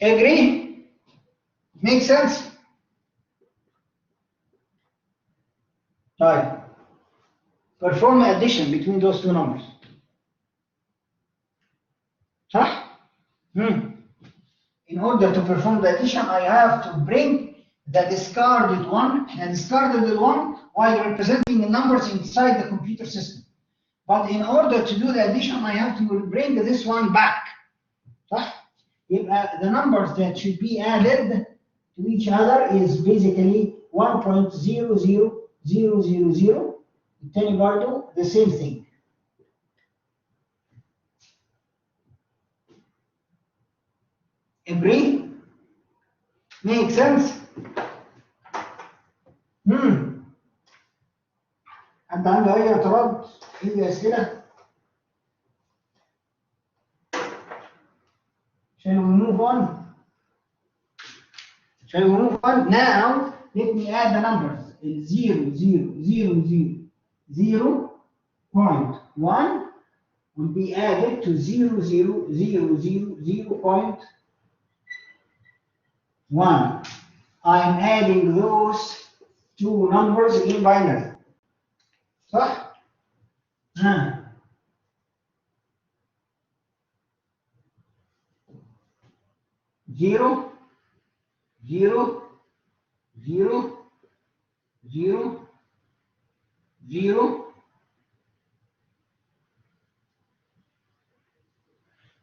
agree? Make sense? طيب perform addition between those two numbers. صح؟ In order to perform the addition, I have to bring the discarded one and discarded one while representing the numbers inside the computer system. But in order to do the addition, I have to bring this one back. صح؟ يبقى the numbers that should be added to each other is basically 1.00000. التاني برضه the same thing. Agree? Make sense? حد عنده أي اعتراض؟ أي أسئلة؟ Shall we move on? Shall we move on? Now, let me add the numbers. 0, 0, 0, 0, 0.1 will be added to 0, 0, 0, 0, 0.1. I'm adding those two numbers in binary. صح؟ 0, 0, 0, 0, 0,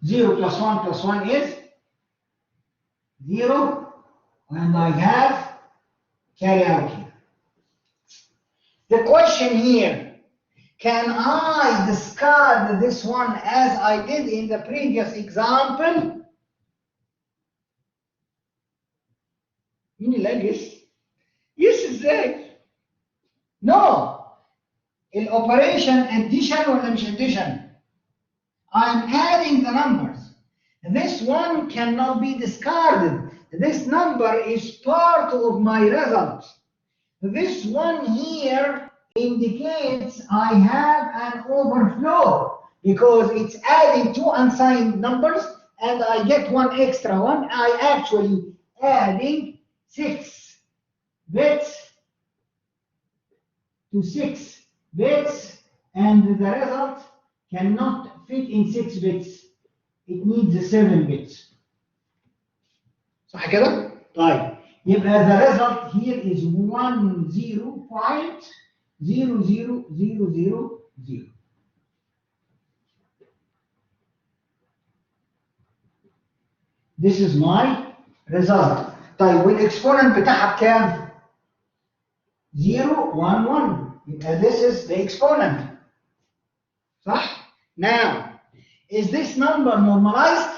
0 plus 1 plus 1 is 0, and I have carry out here. The question here, can I discard this one as I did in the previous example? مين اللي قال yes؟ yes ازاي؟ No. الoperation addition ولا مش addition؟ I'm adding the numbers. This one cannot be discarded. This number is part of my result. This one here indicates I have an overflow because it's adding two unsigned numbers and I get one extra one. I actually adding 6 bits to 6 bits, and the result cannot fit in 6 bits. It needs 7 bits. صح كده؟ طيب يبقى the result here is 10.00000. This is my result. طيب والاكسبوننت بتاعها بكام؟ 0 1 1. يبقى this is the exponent. صح؟ Now, is this number normalized?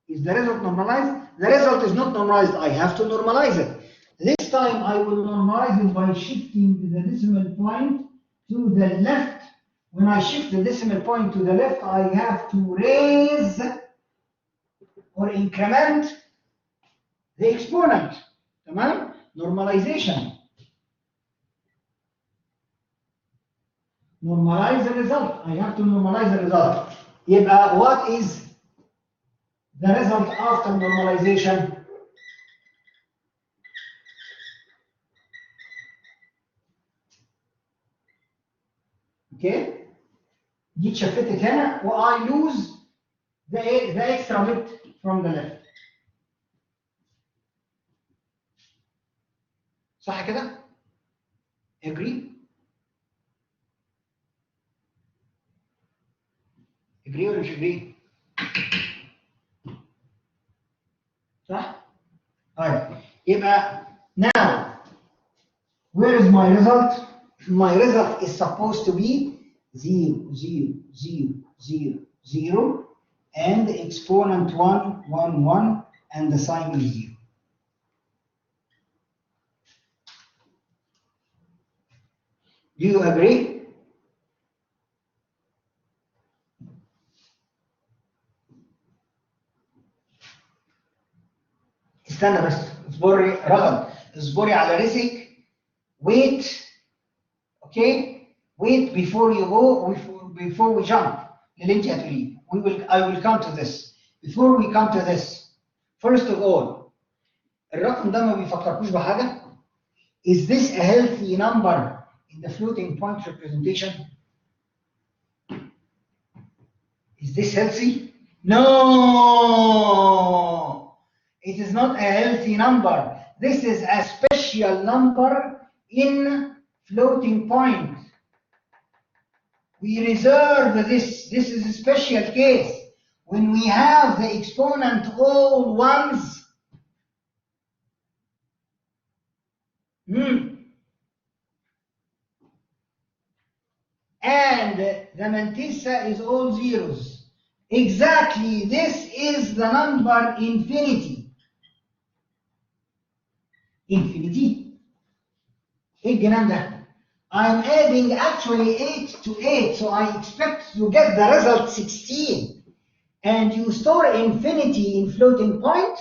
Is the result normalized? The result is not normalized. I have to normalize it. This time I will normalize it by shifting the decimal point to the left. When I shift the decimal point to the left, I have to raise or increment the exponent. تمام؟ Normalization. Normalize the result. I have to normalize the result. يبقى what is the result after normalization? اوكي دي اتشفتت هنا و I lose the extra bit from the left. صح كده؟ agree؟ agree ولا مش agree؟ صح؟ طيب يبقى now where is my result? My result is supposed to be 0, 0, 0, 0, 0 and the exponent 1, 1, 1 and the sign is 0. Do you agree? استنى بس اصبري رغد اصبري على رزقك. Wait, okay? Wait before you go, before we jump. اللي انت هتقوليه. I will come to this. Before we come to this, first of all, الرقم ده ما بيفكركوش بحاجة؟ Is this a healthy number in the floating point representation? Is this healthy? No! It is not a healthy number. This is a special number in floating point. We reserve this. This is a special case. When we have the exponent all ones, and the mantissa is all zeros. Exactly, this is the number infinity. Infinity? ايه الجنان ده؟ I'm adding actually 8 to 8, so I expect to get the result 16. And you store infinity in floating point?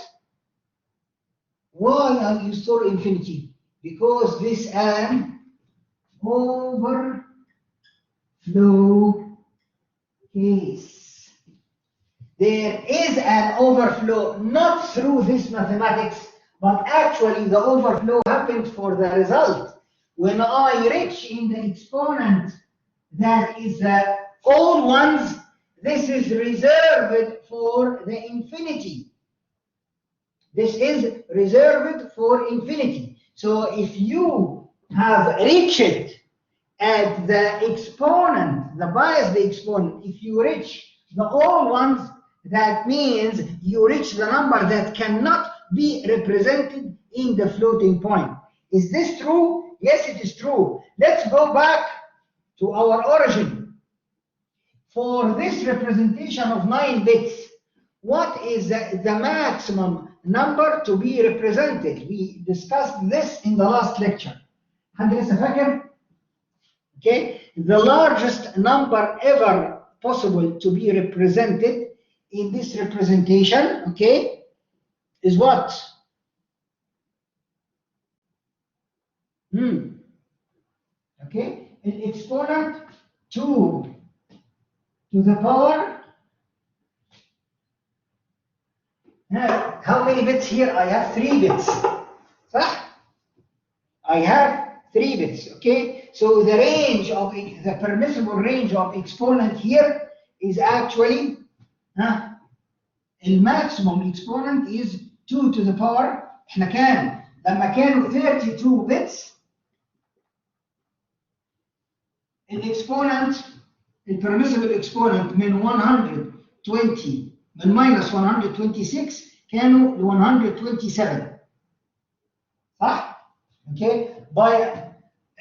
Why you store infinity? Because this is an overflow case. There is an overflow, not through this mathematics, but actually the overflow happened for the result. When I reach in the exponent that is the all ones, this is reserved for the infinity. This is reserved for infinity. So if you have reached at the exponent, the biased exponent, if you reach the all ones, that means you reach the number that cannot be represented in the floating point. Is this true? Yes, it is true. Let's go back to our origin. For this representation of 9 bits, what is the maximum number to be represented? We discussed this in the last lecture. حد لسه فاكر؟ Okay, the largest number ever possible to be represented in this representation, okay, is what? Okay, an exponent 2 to the power. Now, how many bits here? I have 3 bits. صح? I have 3 bits, okay? So the range of the permissible range of exponent here is actually the maximum exponent is 2 to the power. احنا كان لما كانوا 32 bits الاكسبوننت البرميسبل اكسبوننت من 120 من minus 126 كانوا ل 127 صح؟ Okay, by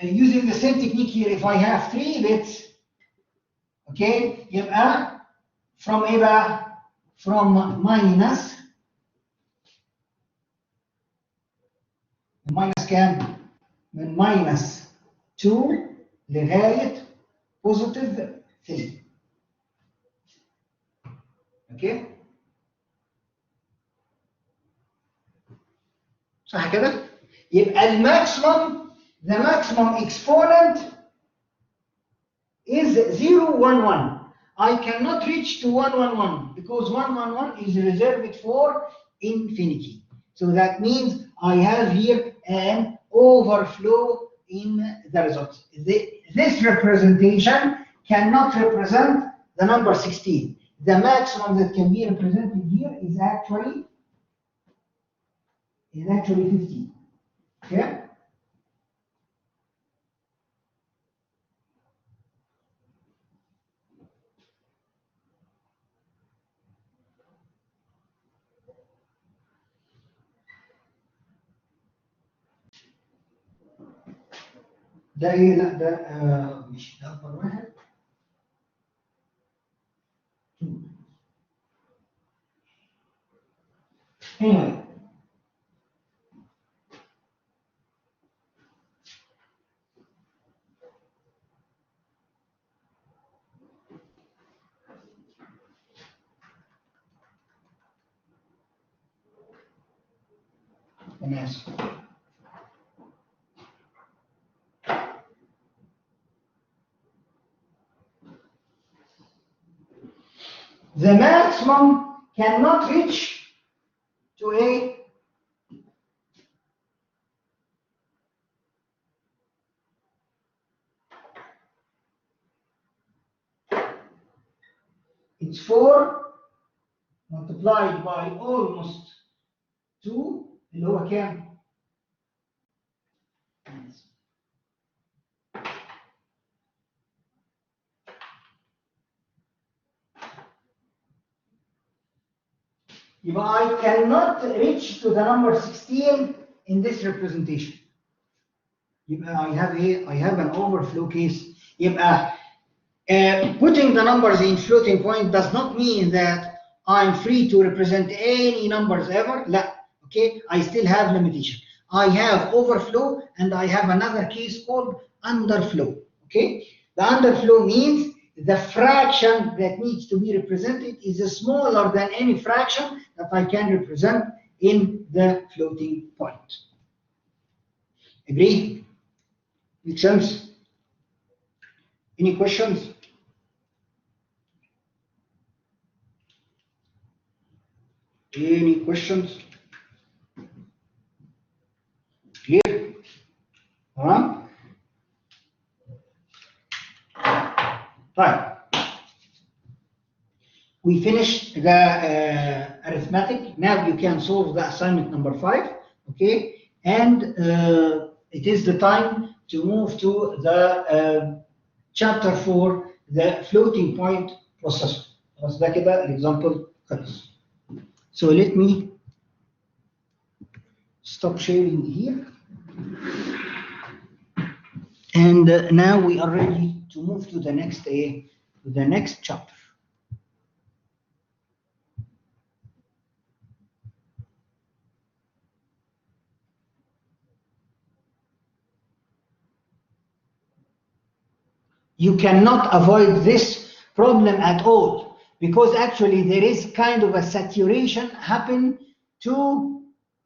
using the same technique here, if I have 3 bits, okay, يبقى from ايه بقى؟ from minus كام؟ من minus 2 لغاية positive 3. اوكي؟ صح كده؟ يبقى the maximum exponent is 0, 1, 1. I cannot reach to 1, 1, 1 because 1, 1, 1 is reserved for infinity. So that means I have here an overflow in the result. This representation cannot represent the number 16. The maximum that can be represented here is actually 15. Okay? ده ايه؟ لا ده مش ده اكبر واحد. Anyway. أنا آسف. The maximum cannot reach to a it's 4 multiplied by almost 2 اللي هو كام؟ يبقى I cannot reach to the number 16 in this representation. يبقى I have an overflow case. يبقى putting the numbers in floating point does not mean that I'm free to represent any numbers ever. لا. Okay, I still have limitation. I have overflow and I have another case called underflow. Okay, the underflow means the fraction that needs to be represented is smaller than any fraction that I can represent in the floating point. Agree? Make sense? Any questions? Any questions? Clear? Right. We finished the arithmetic. Now you can solve the assignment number 5. Okay, and it is the time to move to the chapter 4, the floating point processor. خلاص ده كده الexample خلص. So let me stop sharing here. And now we are ready to move to the next chapter. You cannot avoid this problem at all, because actually there is kind of a saturation happen to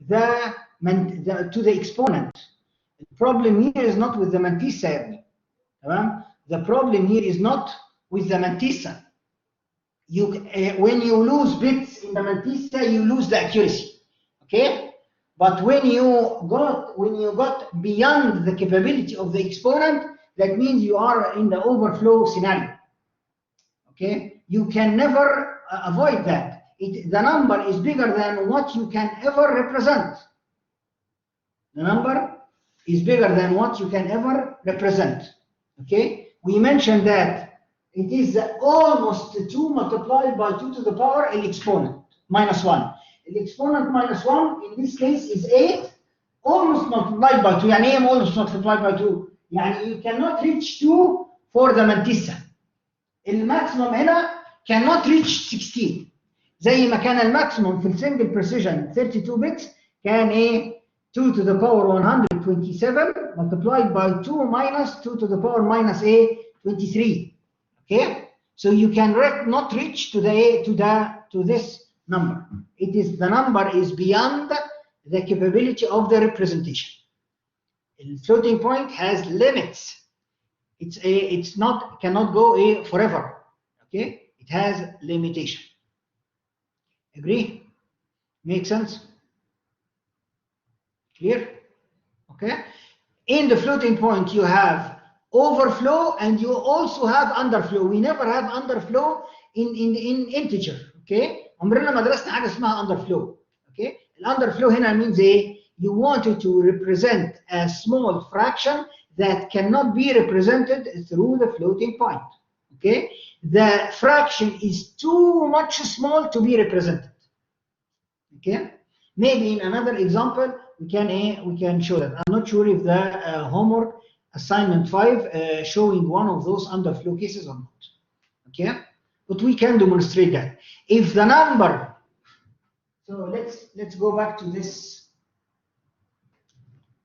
the exponent. The problem here is not with the mantissa. The problem here is not with the mantissa. When you lose bits in the mantissa, you lose the accuracy. Okay, but when you got beyond the capability of the exponent, that means you are in the overflow scenario. Okay, you can never avoid that. The number is bigger than what you can ever represent. The number is bigger than what you can ever represent. Okay, we mentioned that it is almost 2 multiplied by 2 to the power an exponent minus 1. The exponent minus 1 in this case is 8 almost multiplied by 2. يعني ايه almost multiplied by 2؟ يعني you cannot reach 2 for the mantissa. الماكسيموم هنا cannot reach 16. زي ما كان الماكسيموم في السنجل بريسيجن 32 bits كان ايه 2 to the power 127 multiplied by 2 minus 2 to the power minus 23. Okay, so you can not reach to this number. The number is beyond the capability of the representation. The floating point has limits. Cannot go forever. Okay, it has limitation. Agree? Make sense? Clear? Okay. In the floating point, you have overflow and you also have underflow. We never have underflow in integer. Okay, عمرنا ما درسنا حاجه اسمها underflow. Okay, الاندرفلو هنا means ايه؟ You wanted to represent a small fraction that cannot be represented through the floating point. Okay, the fraction is too much small to be represented. Okay, maybe in another example we can show that. I'm not sure if the homework assignment 5 showing one of those underflow cases or not. Okay, but we can demonstrate that if the number. So let's go back to this.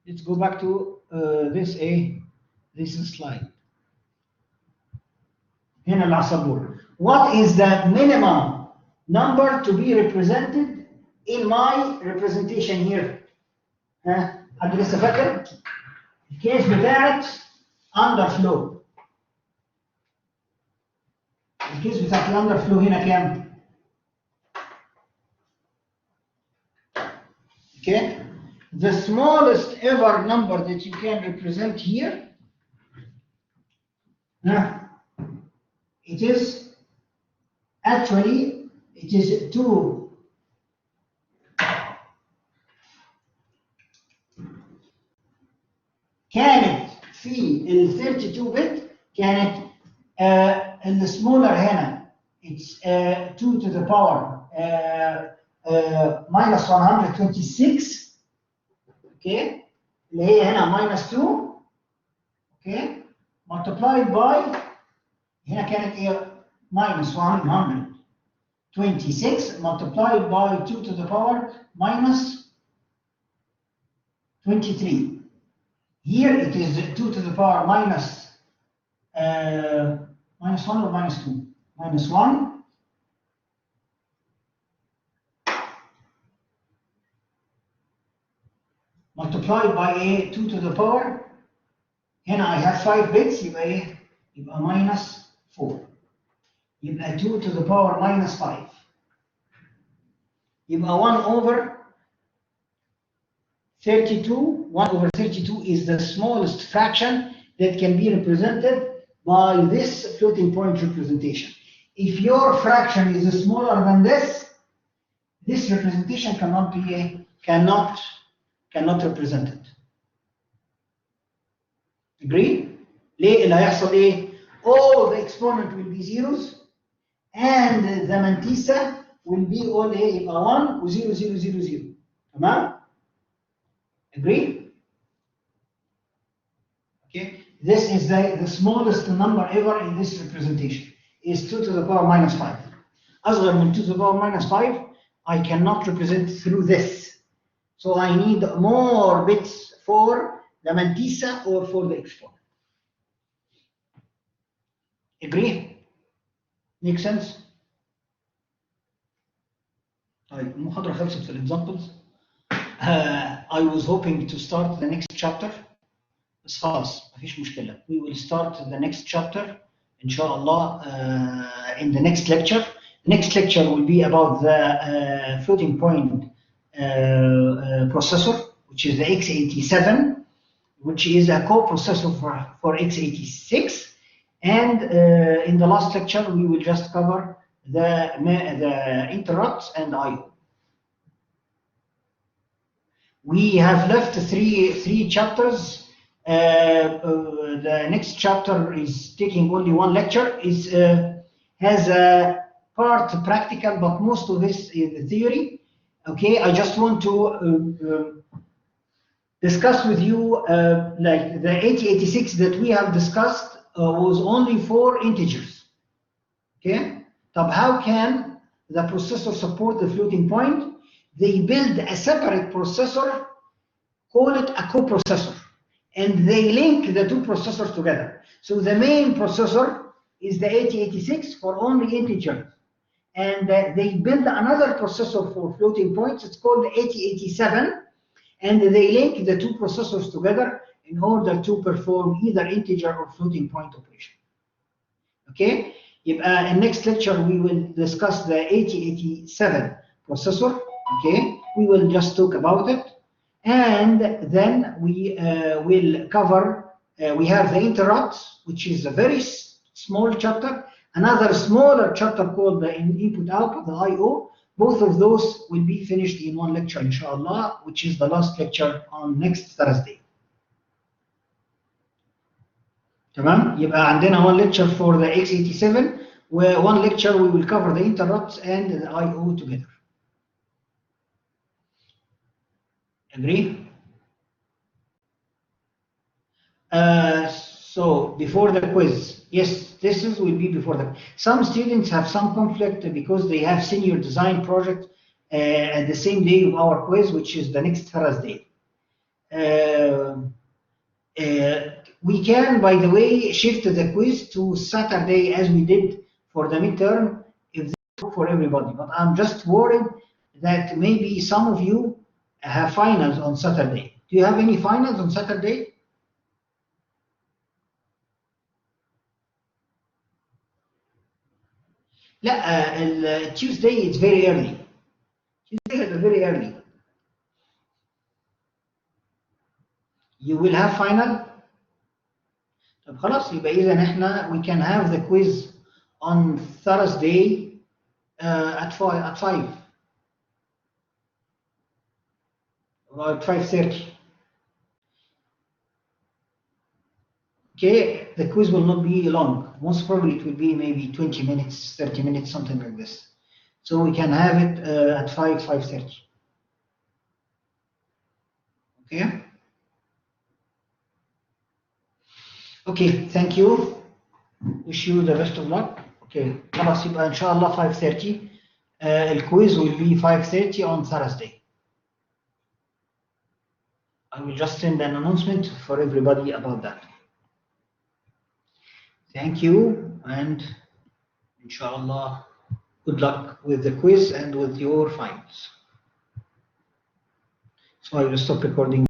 Let's go back to this slide. هنا العصبور. What is the minimum number to be represented in my representation here? ها حد لسه فاكر؟ الكيس بتاعت underflow. الكيس بتاعت underflow هنا كام؟ Okay. The smallest ever number that you can represent here, it is actually 2. كانت في ال 32 bit كانت السمولر هنا it's 2 to the power minus 126. Okay, اللي هي هنا minus 2. Okay, multiplied by هنا كانت ايه minus 126 multiplied by 2 to the power minus 23. Here it is 2 to the power minus 1 or minus 2? Minus 1. Multiplied by 2 to the power. هنا I have 5 bits يبقى ايه؟ يبقى minus 4. يبقى 2 to the power minus 5. يبقى 1 over 32. 1 over 32 is the smallest fraction that can be represented by this floating point representation. If your fraction is smaller than this representation cannot be cannot represent it. Agree? ليه اللي هيحصل ايه؟ All the exponent will be zeros and the mantissa will be all ايه؟ يبقى 1 و 0 0 0 0. تمام؟ Agree? Okay. This is the smallest number ever in this representation. Is 2 to the power minus 5. أصغر من 2 to the power minus 5 I cannot represent through this. So I need more bits for the mantissa or for the exponent. Agree? Make sense? طيب المحاضرة خلصت في examples. I was hoping to start the next chapter. بس خلاص مفيش مشكلة. We will start the next chapter إن شاء الله in the next lecture. The next lecture will be about the floating point processor, which is the x87, which is a co-processor for x86. And in the last lecture, we will just cover the interrupts and I/O. We have left three chapters. The next chapter is taking only one lecture. Has a part practical, but most of this is the theory. Okay, I just want to discuss with you like the 8086 that we have discussed was only for integers. Okay, so how can the processor support the floating point? They build a separate processor, call it a coprocessor, and they link the two processors together. So the main processor is the 8086 for only integers. And they build another processor for floating points. It's called the 8087, and they link the two processors together in order to perform either integer or floating point operation. Okay. In next lecture we will discuss the 8087 processor. Okay. We will just talk about it, and then we will cover we have the interrupts, which is a very small chapter, another smaller chapter called the input-output, the I/O. Both of those will be finished in one lecture, inshallah, which is the last lecture on next Thursday. تمام؟ يبقى عندنا one lecture for the x87, where one lecture we will cover the interrupts and the I/O together. Agree? So before the quiz, yes, this will be before the. Some students have some conflict because they have senior design project at the same day of our quiz, which is the next Thursday. We can, by the way, shift the quiz to Saturday as we did for the midterm, if this works for everybody. But I'm just worried that maybe some of you have finals on Saturday. Do you have any finals on Saturday? لا Tuesday it's very early. Tuesday is very early. You will have final. طب خلاص يبقى إذا احنا we can have the quiz on Thursday at 5 or at 5:30. Okay, the quiz will not be long. Most probably it will be maybe 20 minutes, 30 minutes, something like this. So we can have it at 5:30. Okay. Okay, thank you. Wish you the best of luck. Okay, خلاص يبقى إن شاء الله 5:30. الquiz will be 5:30 on Thursday. I will just send an announcement for everybody about that. Thank you, and inshallah, good luck with the quiz and with your finals. So I will stop recording.